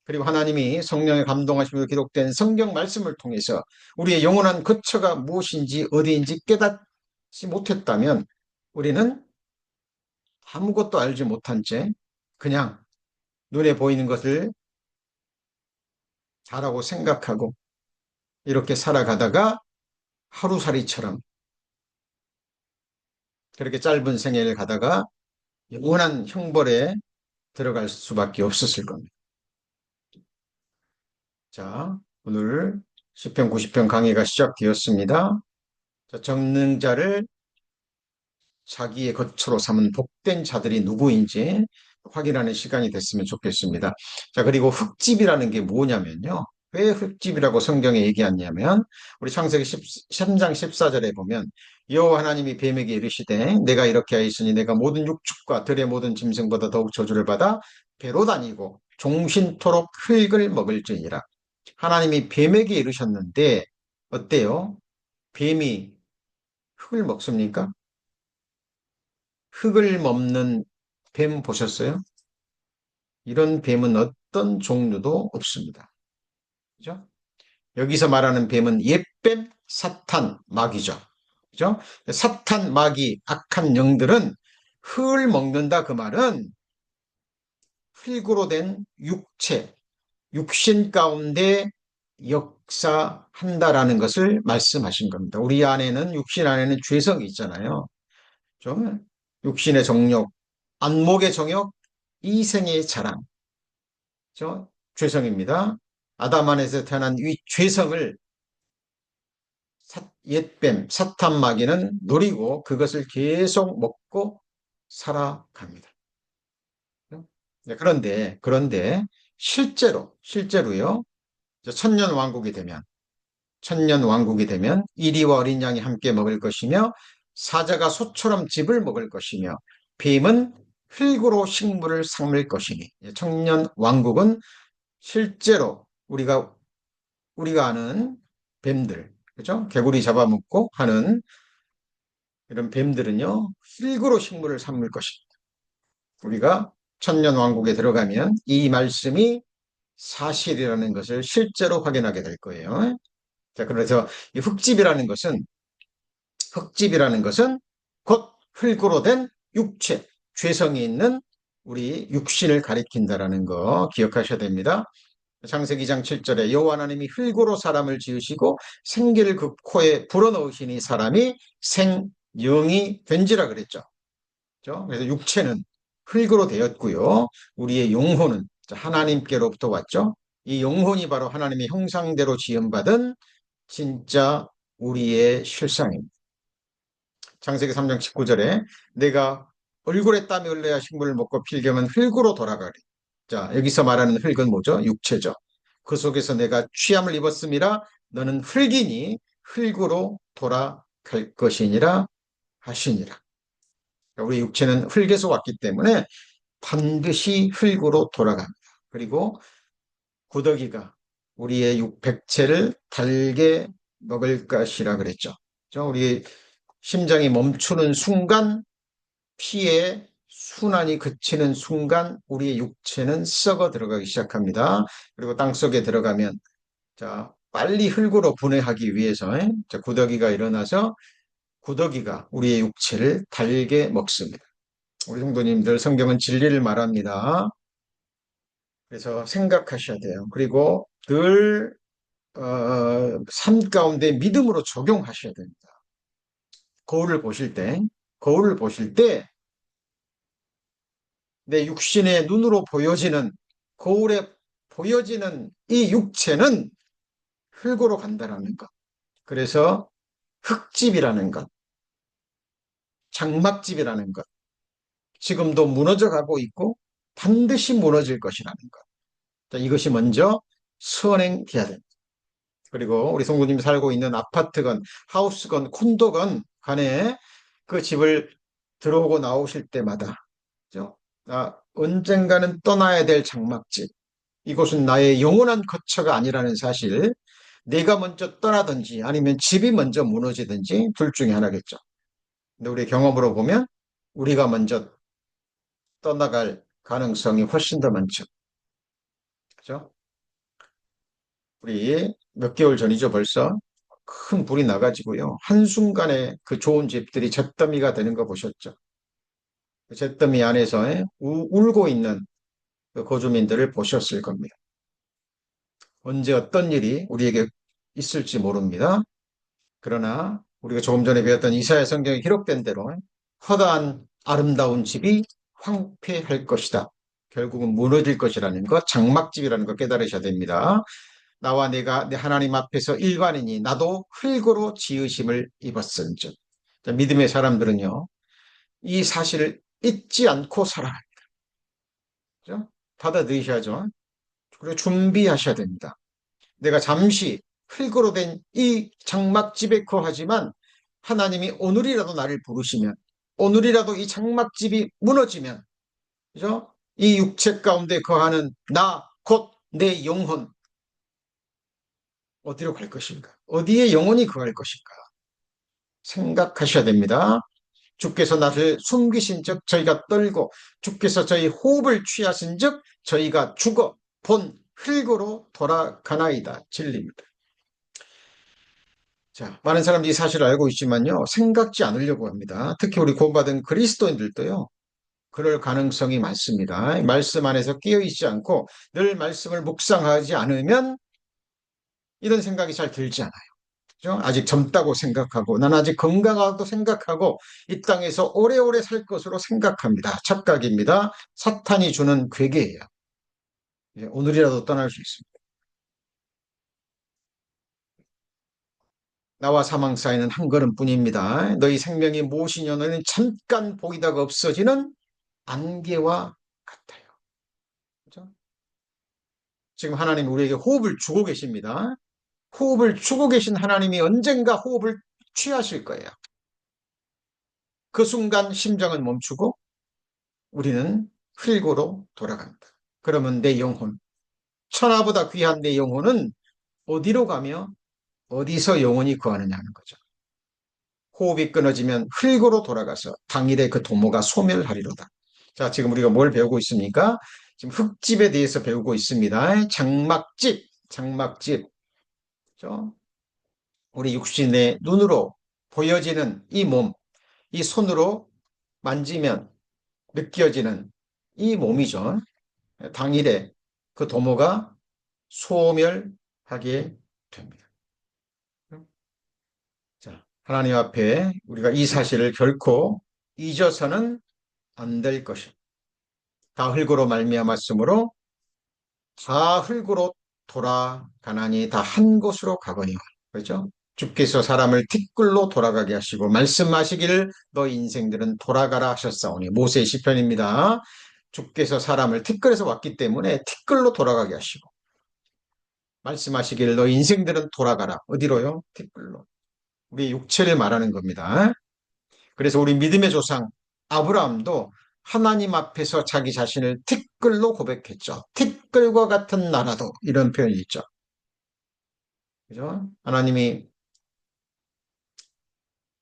그리고 하나님이 성령의 감동하심으로 기록된 성경 말씀을 통해서 우리의 영원한 거처가 무엇인지 어디인지 깨닫지 못했다면, 우리는 아무것도 알지 못한 채 그냥 눈에 보이는 것을 다라고 생각하고 이렇게 살아가다가 하루살이처럼 그렇게 짧은 생애를 가다가 영원한 형벌에 들어갈 수밖에 없었을 겁니다. 자, 오늘 시편 90편 강의가 시작되었습니다. 자, 정능자를 자기의 거처로 삼은 복된 자들이 누구인지 확인하는 시간이 됐으면 좋겠습니다. 자, 그리고 흙집이라는 게 뭐냐면요. 왜 흙집이라고 성경에 얘기하냐면 우리 창세기 13장 14절에 보면 여호와 하나님이 뱀에게 이르시되 내가 이렇게 하였으니 내가 모든 육축과 들의 모든 짐승보다 더욱 저주를 받아 배로 다니고 종신토록 흙을 먹을지니라. 하나님이 뱀에게 이르셨는데 어때요? 뱀이 흙을 먹습니까? 흙을 먹는 뱀 보셨어요? 이런 뱀은 어떤 종류도 없습니다. 그죠? 여기서 말하는 뱀은 옛뱀, 사탄, 마귀죠. 그죠? 사탄, 마귀, 악한 영들은 흙을 먹는다 그 말은 흙으로 된 육체, 육신 가운데 역사한다라는 것을 말씀하신 겁니다. 우리 안에는 육신 안에는 죄성이 있잖아요. 좀 육신의 정욕, 안목의 정욕, 이생의 자랑, 저 죄성입니다. 아담 안에서 태어난 이 죄성을 옛뱀, 사탄 마귀는 노리고 그것을 계속 먹고 살아갑니다. 네, 그런데 실제로요. 천년 왕국이 되면 이리와 어린 양이 함께 먹을 것이며 사자가 소처럼 집을 먹을 것이며 뱀은 흙으로 식물을 삼을 것이니 천년 왕국은 실제로 우리가 아는 뱀들, 그죠? 개구리 잡아먹고 하는 이런 뱀들은요, 흙으로 식물을 삼을 것입니다. 우리가 천년 왕국에 들어가면 이 말씀이 사실이라는 것을 실제로 확인하게 될 거예요. 자, 그래서 이 흙집이라는 것은 흙집이라는 것은 곧 흙으로 된 육체, 죄성이 있는 우리 육신을 가리킨다라는 거 기억하셔야 됩니다. 창세기 2장 7절에 여호와 하나님이 흙으로 사람을 지으시고 생기를 그 코에 불어넣으시니 사람이 생영이 된지라 그랬죠. 그렇죠? 그래서 육체는 흙으로 되었고요. 우리의 영혼은 하나님께로부터 왔죠. 이 영혼이 바로 하나님의 형상대로 지음받은 진짜 우리의 실상입니다. 창세기 3장 19절에 내가 얼굴에 땀이 흘러야 식물을 먹고 필경은 흙으로 돌아가리. 자, 여기서 말하는 흙은 뭐죠? 육체죠. 그 속에서 내가 취함을 입었음이라 너는 흙이니 흙으로 돌아갈 것이니라 하시니라. 우리 육체는 흙에서 왔기 때문에 반드시 흙으로 돌아갑니다. 그리고 구더기가 우리의 육백체를 달게 먹을 것이라 그랬죠. 우리 심장이 멈추는 순간, 피의 순환이 그치는 순간 우리의 육체는 썩어 들어가기 시작합니다. 그리고 땅속에 들어가면 빨리 흙으로 분해하기 위해서 구더기가 일어나서 구더기가 우리의 육체를 달게 먹습니다. 우리 성도님들 성경은 진리를 말합니다. 그래서 생각하셔야 돼요. 그리고 늘 삶 가운데 믿음으로 적용하셔야 됩니다. 거울을 보실 때, 거울을 보실 때 내 육신의 눈으로 보여지는 거울에 보여지는 이 육체는 흙으로 간다라는 것. 그래서 흙집이라는 것, 장막집이라는 것, 지금도 무너져 가고 있고 반드시 무너질 것이라는 것. 자, 이것이 먼저 선행돼야 됩니다. 그리고 우리 성도님이 살고 있는 아파트건 하우스건 콘도건 간에 그 집을 들어오고 나오실 때마다 그죠? 언젠가는 떠나야 될 장막집. 이곳은 나의 영원한 거처가 아니라는 사실. 내가 먼저 떠나든지 아니면 집이 먼저 무너지든지 둘 중에 하나겠죠. 근데 우리 경험으로 보면 우리가 먼저 떠나갈 가능성이 훨씬 더 많죠. 그죠? 우리 몇 개월 전이죠, 벌써. 큰 불이 나가지고요. 한순간에 그 좋은 집들이 잿더미가 되는 거 보셨죠? 그 잿더미 안에서 울고 있는 그 거주민들을 보셨을 겁니다. 언제 어떤 일이 우리에게 있을지 모릅니다. 그러나 우리가 조금 전에 배웠던 이사야 성경에 기록된 대로 허다한 아름다운 집이 황폐할 것이다. 결국은 무너질 것이라는 것, 장막집이라는 것 깨달으셔야 됩니다. 나와 내가 내 하나님 앞에서 일반인이 나도 흙으로 지으심을 입었은즉. 믿음의 사람들은요, 이 사실을 잊지 않고 살아갑니다. 그죠? 받아들이셔야죠. 그리고 준비하셔야 됩니다. 내가 잠시 흙으로 된 이 장막집에 거하지만 하나님이 오늘이라도 나를 부르시면, 오늘이라도 이 장막집이 무너지면, 그죠? 이 육체 가운데 거하는 나, 곧 내 영혼, 어디로 갈 것인가? 어디에 영혼이 거할 것인가? 생각하셔야 됩니다. 주께서 나를 숨기신 즉 저희가 떨고 주께서 저희 호흡을 취하신 즉 저희가 죽어 본 흙으로 돌아가나이다. 진리입니다. 자, 많은 사람들이 사실을 알고 있지만요, 생각지 않으려고 합니다. 특히 우리 구원받은 그리스도인들도요, 그럴 가능성이 많습니다. 말씀 안에서 깨어있지 않고 늘 말씀을 묵상하지 않으면 이런 생각이 잘 들지 않아요. 그죠? 아직 젊다고 생각하고, 난 아직 건강하다고 생각하고, 이 땅에서 오래오래 살 것으로 생각합니다. 착각입니다. 사탄이 주는 괴계예요. 오늘이라도 떠날 수 있습니다. 나와 사망 사이는 한 걸음뿐입니다. 너희 생명이 무엇이냐 너희는 잠깐 보이다가 없어지는 안개와 같아요. 그렇죠? 지금 하나님 우리에게 호흡을 주고 계십니다. 호흡을 주고 계신 하나님이 언젠가 호흡을 취하실 거예요. 그 순간 심장은 멈추고 우리는 흙으로 돌아갑니다. 그러면 내 영혼, 천하보다 귀한 내 영혼은 어디로 가며 어디서 영혼이 거하느냐 하는 거죠. 호흡이 끊어지면 흙으로 돌아가서 당일에 그 도모가 소멸하리로다. 자, 지금 우리가 뭘 배우고 있습니까? 지금 흙집에 대해서 배우고 있습니다. 장막집, 장막집. 그렇죠? 우리 육신의 눈으로 보여지는 이 몸, 이 손으로 만지면 느껴지는 이 몸이죠. 당일에 그 도모가 소멸하게 됩니다. 자, 하나님 앞에 우리가 이 사실을 결코 잊어서는 안 될 것입니다. 다 흙으로 말미암았으므로 다 흙으로 돌아가나니 다 한 곳으로 가거니와. 그렇죠? 주께서 사람을 티끌로 돌아가게 하시고 말씀하시기를 너 인생들은 돌아가라 하셨사오니. 모세의 시편입니다. 주께서 사람을 티끌에서 왔기 때문에 티끌로 돌아가게 하시고 말씀하시기를 너 인생들은 돌아가라. 어디로요? 티끌로. 우리 육체를 말하는 겁니다. 그래서 우리 믿음의 조상 아브라함도 하나님 앞에서 자기 자신을 티끌로 고백했죠. 티끌과 같은 나라도 이런 표현이 있죠. 그죠? 하나님이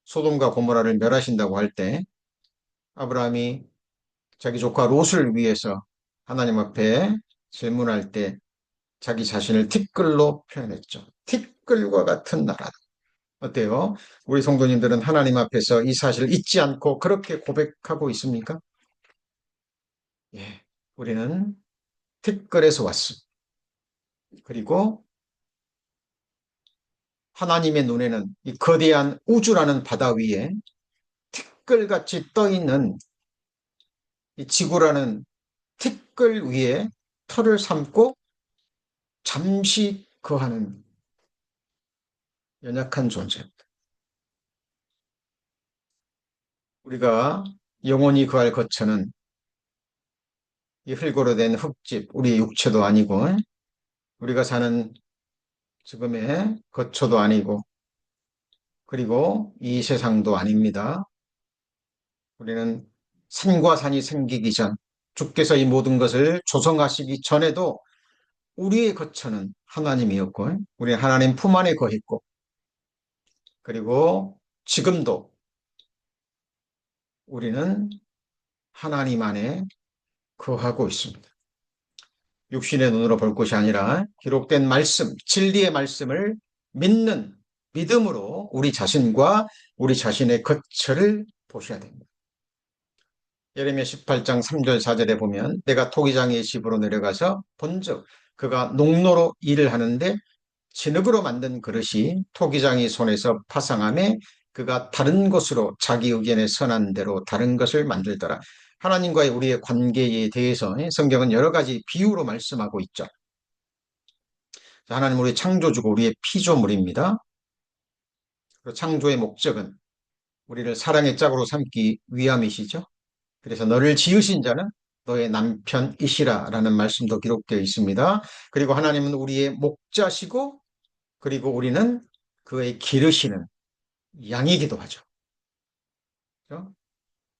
소돔과 고모라를 멸하신다고 할 때 아브라함이 자기 조카 롯을 위해서 하나님 앞에 질문할 때 자기 자신을 티끌로 표현했죠. 티끌과 같은 나라도. 어때요? 우리 성도님들은 하나님 앞에서 이 사실을 잊지 않고 그렇게 고백하고 있습니까? 예, 우리는 티끌에서 왔습니다. 그리고 하나님의 눈에는 이 거대한 우주라는 바다 위에 티끌같이 떠 있는 이 지구라는 티끌 위에 털을 삼고 잠시 거하는 연약한 존재입니다. 우리가 영원히 거할 거처는 이 흙으로 된 흙집, 우리의 육체도 아니고 우리가 사는 지금의 거처도 아니고 그리고 이 세상도 아닙니다. 우리는 산과 산이 생기기 전 주께서 이 모든 것을 조성하시기 전에도 우리의 거처는 하나님이었고 우리는 하나님 품 안에 거했고 그리고 지금도 우리는 하나님 안에 거하고 있습니다. 육신의 눈으로 볼 것이 아니라 기록된 말씀, 진리의 말씀을 믿는 믿음으로 우리 자신과 우리 자신의 거처를 보셔야 됩니다. 예레미야 18장 3절 4절에 보면 내가 토기장의 집으로 내려가서 본즉 그가 농로로 일을 하는데 진흙으로 만든 그릇이 토기장의 손에서 파상함에 그가 다른 것으로 자기 의견에 선한 대로 다른 것을 만들더라. 하나님과의 우리의 관계에 대해서 성경은 여러 가지 비유로 말씀하고 있죠. 하나님 우리 창조주고 우리의 피조물입니다. 창조의 목적은 우리를 사랑의 짝으로 삼기 위함이시죠. 그래서 너를 지으신 자는 너의 남편이시라 라는 말씀도 기록되어 있습니다. 그리고 하나님은 우리의 목자시고 그리고 우리는 그의 기르시는 양이기도 하죠. 그렇죠?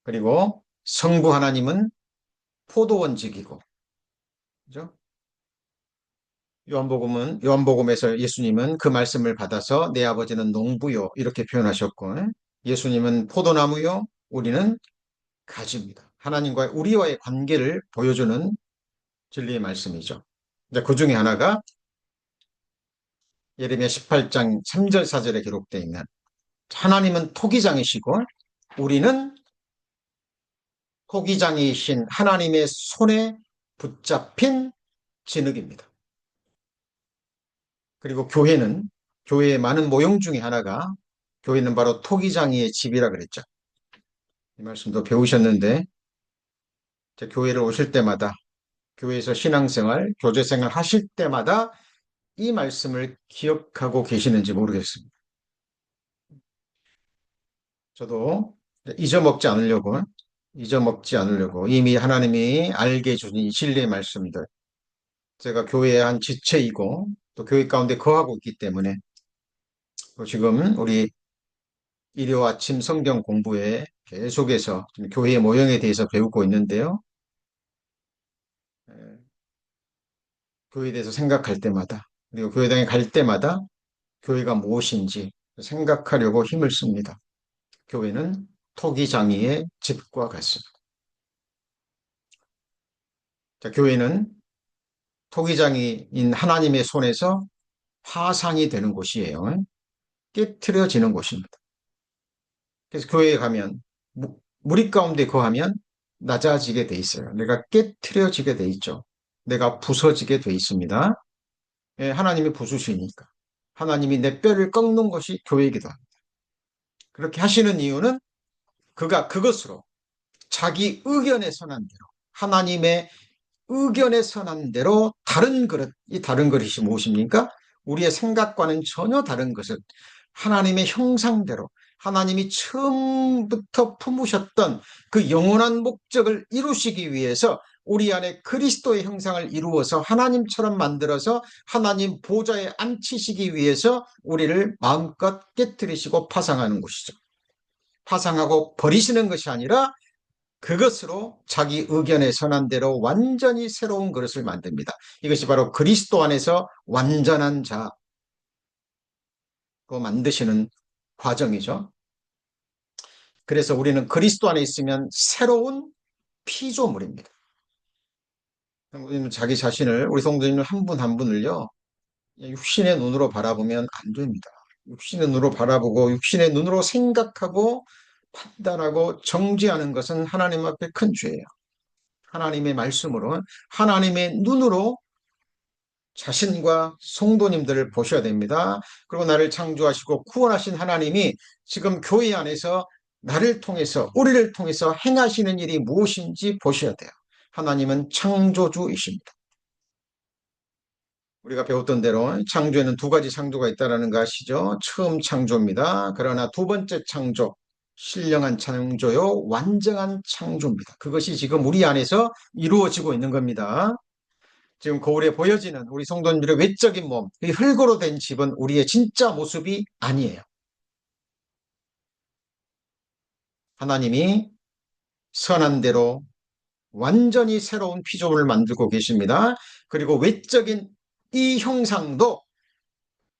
그리고 성부 하나님은 포도원직이고 그렇죠? 요한복음에서 예수님은 그 말씀을 받아서 내 아버지는 농부요 이렇게 표현하셨고 예수님은 포도나무요 우리는 가지입니다. 하나님과 우리와의 관계를 보여주는 진리의 말씀이죠. 그 중에 하나가 예레미야 18장 3절 4절에 기록되어 있는 하나님은 토기장이시고 우리는 토기장이신 하나님의 손에 붙잡힌 진흙입니다. 그리고 교회의 많은 모형 중에 하나가 교회는 바로 토기장이의 집이라 그랬죠. 이 말씀도 배우셨는데 교회를 오실 때마다 교회에서 신앙생활, 교제생활 하실 때마다 이 말씀을 기억하고 계시는지 모르겠습니다. 저도 잊어먹지 않으려고 이미 하나님이 알게 주신 진리의 말씀들 제가 교회의 한 지체이고 또 교회 가운데 거하고 있기 때문에 또 지금 우리 일요 아침 성경 공부에 계속해서 교회의 모형에 대해서 배우고 있는데요. 교회에 대해서 생각할 때마다 그리고 교회당에 갈 때마다 교회가 무엇인지 생각하려고 힘을 씁니다. 교회는 토기장이의 집과 같습니다. 자, 교회는 토기장이인 하나님의 손에서 화상이 되는 곳이에요. 깨트려지는 곳입니다. 그래서 교회에 가면 무리 가운데 거하면 낮아지게 돼 있어요. 내가 깨트려지게 돼 있죠. 내가 부서지게 돼 있습니다. 예, 하나님이 부수시니까. 하나님이 내 뼈를 꺾는 것이 교회이기도 합니다. 그렇게 하시는 이유는 그가 그것으로 자기 의견에 선한 대로 하나님의 의견에 선한 대로 다른 그릇, 이 다른 그릇이 무엇입니까? 우리의 생각과는 전혀 다른 것을 하나님의 형상대로 하나님이 처음부터 품으셨던 그 영원한 목적을 이루시기 위해서 우리 안에 그리스도의 형상을 이루어서 하나님처럼 만들어서 하나님 보좌에 앉히시기 위해서 우리를 마음껏 깨뜨리시고 파상하는 것이죠. 파상하고 버리시는 것이 아니라 그것으로 자기 의견에 선한 대로 완전히 새로운 그릇을 만듭니다. 이것이 바로 그리스도 안에서 완전한 자로 만드시는 과정이죠. 그래서 우리는 그리스도 안에 있으면 새로운 피조물입니다. 우리는 자기 자신을, 우리 성도님 한 분 한 분을요, 육신의 눈으로 바라보면 안 됩니다. 육신의 눈으로 바라보고 육신의 눈으로 생각하고 판단하고 정죄하는 것은 하나님 앞에 큰 죄예요. 하나님의 말씀으로, 하나님의 눈으로 자신과 성도님들을 보셔야 됩니다. 그리고 나를 창조하시고 구원하신 하나님이 지금 교회 안에서 나를 통해서, 우리를 통해서 행하시는 일이 무엇인지 보셔야 돼요. 하나님은 창조주이십니다. 우리가 배웠던 대로 창조에는 두 가지 창조가 있다는 거 아시죠? 처음 창조입니다. 그러나 두 번째 창조, 신령한 창조요, 완전한 창조입니다. 그것이 지금 우리 안에서 이루어지고 있는 겁니다. 지금 거울에 보여지는 우리 성도님들의 외적인 몸, 이 흙으로 된 집은 우리의 진짜 모습이 아니에요. 하나님이 선한 대로 완전히 새로운 피조물을 만들고 계십니다. 그리고 외적인 이 형상도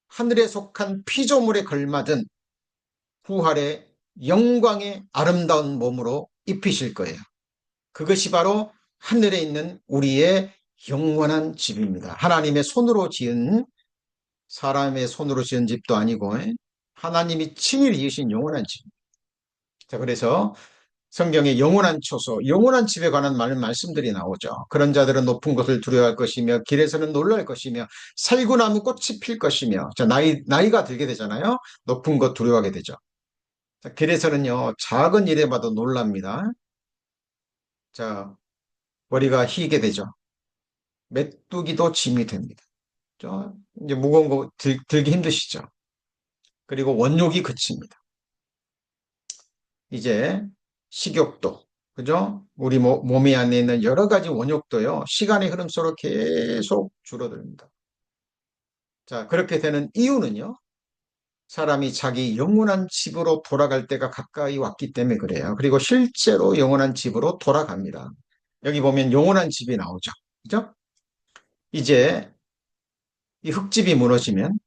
하늘에 속한 피조물에 걸맞은 부활의 영광의 아름다운 몸으로 입히실 거예요. 그것이 바로 하늘에 있는 우리의 영원한 집입니다. 하나님의 손으로 지은, 사람의 손으로 지은 집도 아니고 하나님이 친히 이으신 영원한 집. 자, 그래서 성경에 영원한 초소, 영원한 집에 관한 많은 말씀들이 나오죠. 그런 자들은 높은 것을 두려워할 것이며 길에서는 놀랄 것이며 살구나무 꽃이 필 것이며, 자, 나이가 들게 되잖아요. 높은 것 두려워하게 되죠. 자, 길에서는요, 작은 일에 봐도 놀랍니다. 자, 머리가 휘게 되죠. 메뚜기도 짐이 됩니다. 이제 무거운 거 들기 힘드시죠. 그리고 원욕이 그칩니다. 이제 식욕도, 그죠? 우리 몸이 안에 있는 여러 가지 원욕도요, 시간의 흐름 속으로 계속 줄어듭니다. 자, 그렇게 되는 이유는요, 사람이 자기 영원한 집으로 돌아갈 때가 가까이 왔기 때문에 그래요. 그리고 실제로 영원한 집으로 돌아갑니다. 여기 보면 영원한 집이 나오죠. 그죠? 이제 이 흙집이 무너지면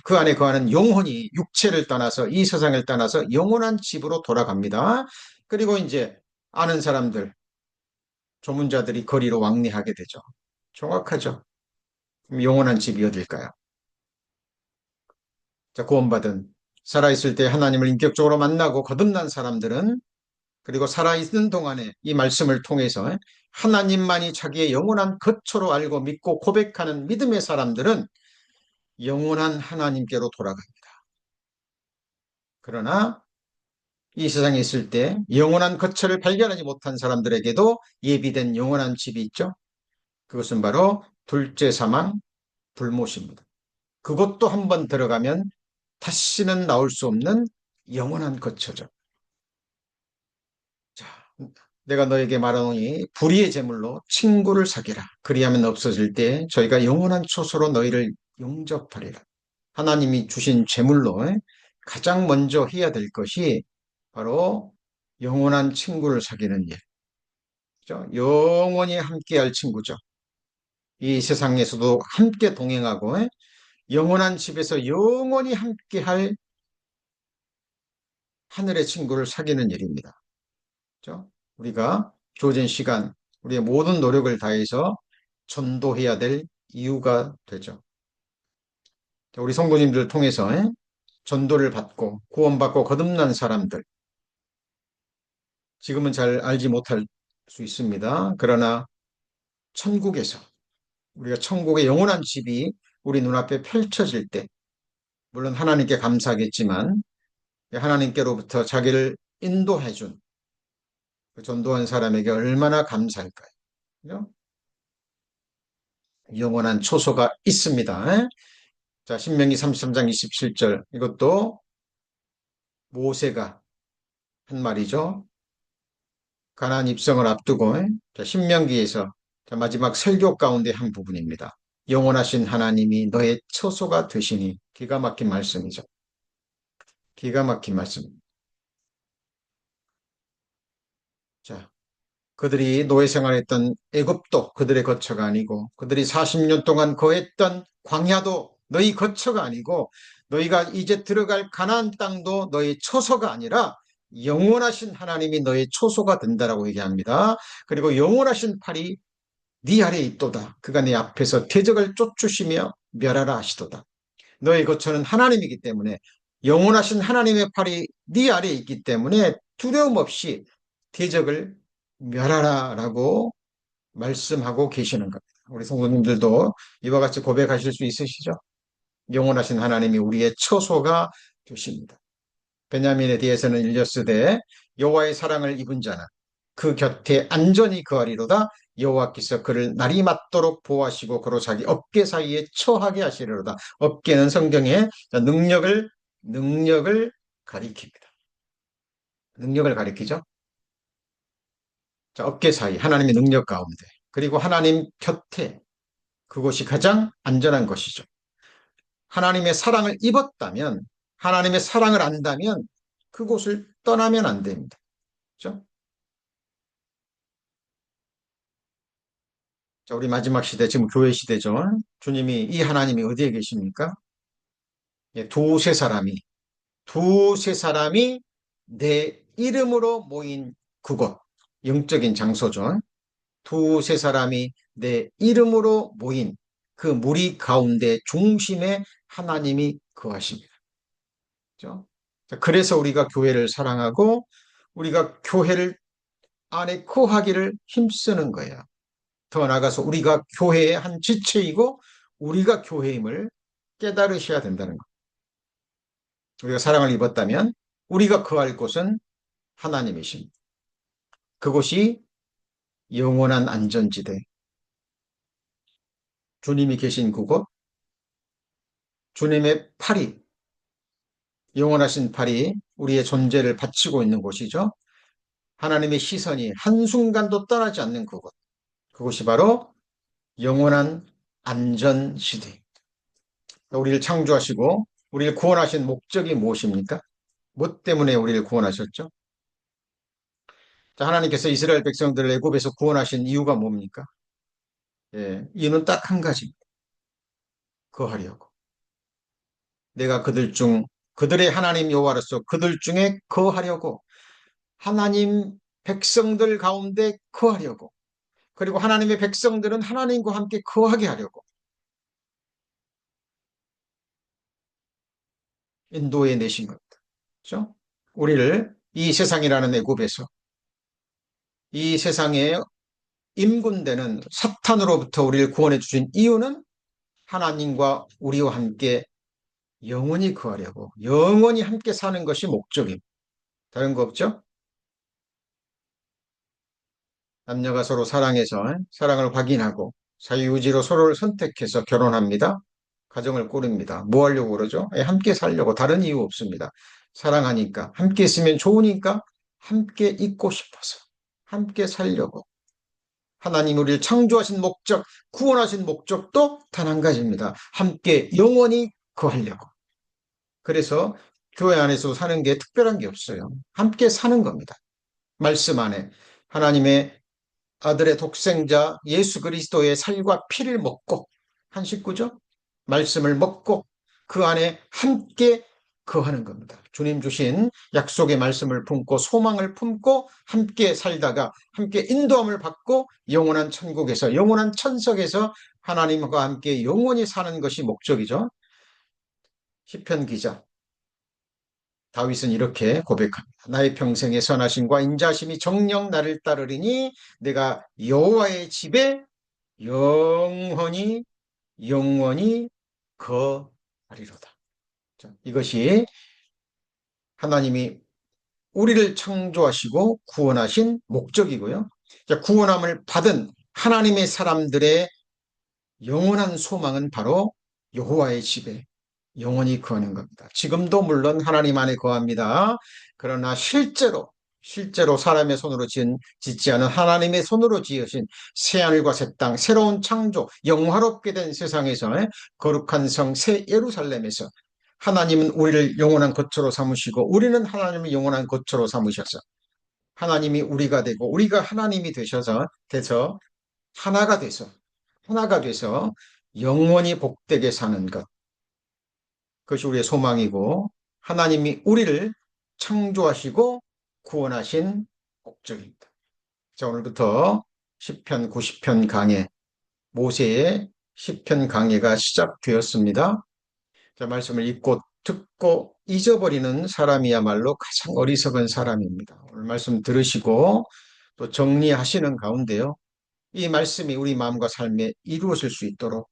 그 안에 거하는 영혼이 육체를 떠나서 이 세상을 떠나서 영원한 집으로 돌아갑니다. 그리고 이제 아는 사람들, 조문자들이 거리로 왕래하게 되죠. 정확하죠. 그럼 영원한 집이 어딜까요? 자, 구원받은, 살아있을 때 하나님을 인격적으로 만나고 거듭난 사람들은, 그리고 살아있는 동안에 이 말씀을 통해서 하나님만이 자기의 영원한 거처로 알고 믿고 고백하는 믿음의 사람들은 영원한 하나님께로 돌아갑니다. 그러나 이 세상에 있을 때 영원한 거처를 발견하지 못한 사람들에게도 예비된 영원한 집이 있죠. 그것은 바로 둘째 사망, 불못입니다. 그것도 한번 들어가면 다시는 나올 수 없는 영원한 거처죠. 자, 내가 너에게 말하노니 불의의 제물로 친구를 사귀라. 그리하면 없어질 때 저희가 영원한 초소로 너희를 용접하리라. 하나님이 주신 제물로 가장 먼저 해야 될 것이 바로 영원한 친구를 사귀는 일. 그죠? 영원히 함께할 친구죠. 이 세상에서도 함께 동행하고 영원한 집에서 영원히 함께할 하늘의 친구를 사귀는 일입니다. 그죠? 우리가 주어진 시간, 우리의 모든 노력을 다해서 전도해야 될 이유가 되죠. 우리 성도님들 통해서 전도를 받고 구원받고 거듭난 사람들, 지금은 잘 알지 못할 수 있습니다. 그러나 천국에서 우리가 천국의 영원한 집이 우리 눈앞에 펼쳐질 때, 물론 하나님께 감사하겠지만 하나님께로부터 자기를 인도해준 그 전도한 사람에게 얼마나 감사할까요? 그죠? 영원한 초소가 있습니다. 자, 신명기 33장 27절. 이것도 모세가 한 말이죠. 가나안 입성을 앞두고 자, 신명기에서 자, 마지막 설교 가운데 한 부분입니다. 영원하신 하나님이 너의 처소가 되시니 기가 막힌 말씀이죠. 기가 막힌 말씀. 자, 그들이 노예 생활했던 애굽도 그들의 거처가 아니고 그들이 40년 동안 거했던 광야도 너희 거처가 아니고 너희가 이제 들어갈 가나안 땅도 너희 처소가 아니라 영원하신 하나님이 너의 초소가 된다라고 얘기합니다. 그리고 영원하신 팔이 네 아래에 있도다. 그가 네 앞에서 대적을 쫓으시며 멸하라 하시도다. 너의 거처는 하나님이기 때문에 영원하신 하나님의 팔이 네 아래에 있기 때문에 두려움 없이 대적을 멸하라라고 말씀하고 계시는 겁니다. 우리 성도님들도 이와 같이 고백하실 수 있으시죠? 영원하신 하나님이 우리의 처소가 되십니다. 베냐민에 대해서는 일렀으되 여호와의 사랑을 입은 자는 그 곁에 안전히 거하리로다. 여호와께서 그를 날이 맞도록 보호하시고 그로 자기 어깨 사이에 처하게 하시리로다. 어깨는 성경에 능력을 가리킵니다. 능력을 가리키죠. 자, 어깨 사이 하나님의 능력 가운데 그리고 하나님 곁에 그곳이 가장 안전한 것이죠. 하나님의 사랑을 입었다면 하나님의 사랑을 안다면 그곳을 떠나면 안 됩니다. 그렇죠? 자, 우리 마지막 시대, 지금 교회 시대죠. 주님이, 이 하나님이 어디에 계십니까? 예, 두세 사람이 내 이름으로 모인 그곳, 영적인 장소죠. 두세 사람이 내 이름으로 모인 그 무리 가운데 중심에 하나님이 거하십니다. 그렇죠? 자, 그래서 우리가 교회를 사랑하고 우리가 교회를 안에 거하기를 힘쓰는 거예요. 더 나아가서 우리가 교회의 한 지체이고 우리가 교회임을 깨달으셔야 된다는 것. 우리가 사랑을 입었다면 우리가 거할 곳은 하나님이십니다. 그곳이 영원한 안전지대, 주님이 계신 그곳, 주님의 팔이, 영원하신 팔이 우리의 존재를 바치고 있는 곳이죠. 하나님의 시선이 한순간도 떠나지 않는 그곳, 그곳이 바로 영원한 안전시대. 우리를 창조하시고 우리를 구원하신 목적이 무엇입니까? 뭐 때문에 우리를 구원하셨죠? 자, 하나님께서 이스라엘 백성들을 애굽에서 구원하신 이유가 뭡니까? 예, 이유는 딱 한 가지입니다. 거하려고. 내가 그들의 하나님 여호와로서 그들 중에 거하려고, 하나님 백성들 가운데 거하려고, 그리고 하나님의 백성들은 하나님과 함께 거하게 하려고 인도해 내신 겁니다. 그렇죠? 우리를 이 세상이라는 애굽에서, 이 세상의 임군되는 사탄으로부터 우리를 구원해 주신 이유는 하나님과 우리와 함께 영원히 거하려고, 영원히 함께 사는 것이 목적입니다. 다른 거 없죠? 남녀가 서로 사랑해서 사랑을 확인하고 자유의지로 서로를 선택해서 결혼합니다. 가정을 꾸립니다. 뭐 하려고 그러죠? 함께 살려고. 다른 이유 없습니다. 사랑하니까, 함께 있으면 좋으니까, 함께 있고 싶어서, 함께 살려고. 하나님 우리를 창조하신 목적, 구원하신 목적도 단 한 가지입니다. 함께 영원히 거하려고. 그래서 교회 안에서 사는 게 특별한 게 없어요. 함께 사는 겁니다. 말씀 안에 하나님의 아들의 독생자 예수 그리스도의 살과 피를 먹고, 한 식구죠? 말씀을 먹고 그 안에 함께 거하는 겁니다. 주님 주신 약속의 말씀을 품고 소망을 품고 함께 살다가 함께 인도함을 받고 영원한 천국에서, 영원한 천석에서 하나님과 함께 영원히 사는 것이 목적이죠. 시편 기자, 다윗은 이렇게 고백합니다. 나의 평생의 선하심과 인자심이 정녕 나를 따르리니 내가 여호와의 집에 영원히 영원히 거하리로다. 이것이 하나님이 우리를 창조하시고 구원하신 목적이고요. 구원함을 받은 하나님의 사람들의 영원한 소망은 바로 여호와의 집에 영원히 거하는 겁니다. 지금도 물론 하나님 안에 거합니다. 그러나 실제로 사람의 손으로 짓지 않은 하나님의 손으로 지으신 새하늘과 새 땅, 새로운 창조, 영화롭게 된 세상에서 거룩한 성 새 예루살렘에서 하나님은 우리를 영원한 거처로 삼으시고 우리는 하나님을 영원한 거처로 삼으셔서 하나님이 우리가 되고 우리가 하나님이 돼서 하나가 돼서 하나가 돼서 영원히 복되게 사는 것. 그것이 우리의 소망이고 하나님이 우리를 창조하시고 구원하신 목적입니다. 자, 오늘부터 시편 90편 강해, 모세의 시편 강해가 시작되었습니다. 자, 말씀을 읽고 듣고 잊어버리는 사람이야말로 가장 어리석은 사람입니다. 오늘 말씀 들으시고 또 정리하시는 가운데요. 이 말씀이 우리 마음과 삶에 이루어질 수 있도록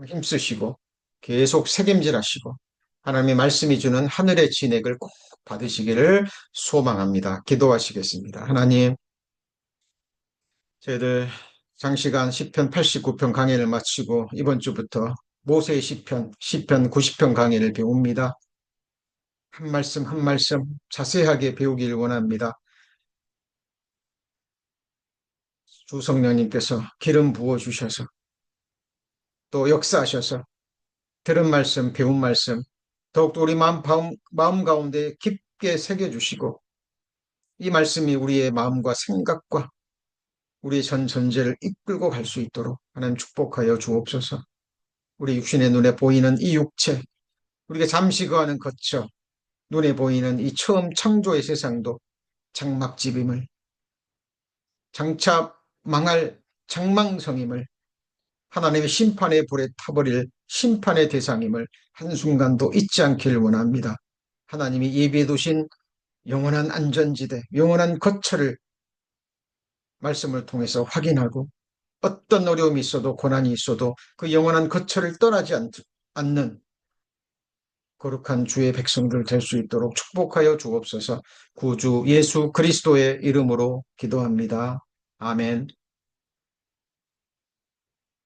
힘쓰시고 계속 책임질하시고 하나님의 말씀이 주는 하늘의 진액을 꼭 받으시기를 소망합니다. 기도하시겠습니다. 하나님, 저희들 장시간 시편 89편 강의를 마치고 이번 주부터 모세의 시편 90편 강의를 배웁니다. 한 말씀 한 말씀 자세하게 배우기를 원합니다. 주 성령님께서 기름 부어주셔서 또 역사하셔서 들은 말씀, 배운 말씀 더욱더 우리 마음 가운데 깊게 새겨주시고 이 말씀이 우리의 마음과 생각과 우리의 전 전제를 이끌고 갈 수 있도록 하나님 축복하여 주옵소서. 우리 육신의 눈에 보이는 이 육체, 우리가 잠시 거하는 거처, 눈에 보이는 이 처음 창조의 세상도 장막집임을, 장차 망할 장망성임을, 하나님의 심판의 불에 타버릴 심판의 대상임을 한순간도 잊지 않기를 원합니다. 하나님이 예비해 두신 영원한 안전지대, 영원한 거처를 말씀을 통해서 확인하고 어떤 어려움이 있어도 고난이 있어도 그 영원한 거처를 떠나지 않는 거룩한 주의 백성들 될 수 있도록 축복하여 주옵소서. 구주 예수 그리스도의 이름으로 기도합니다. 아멘.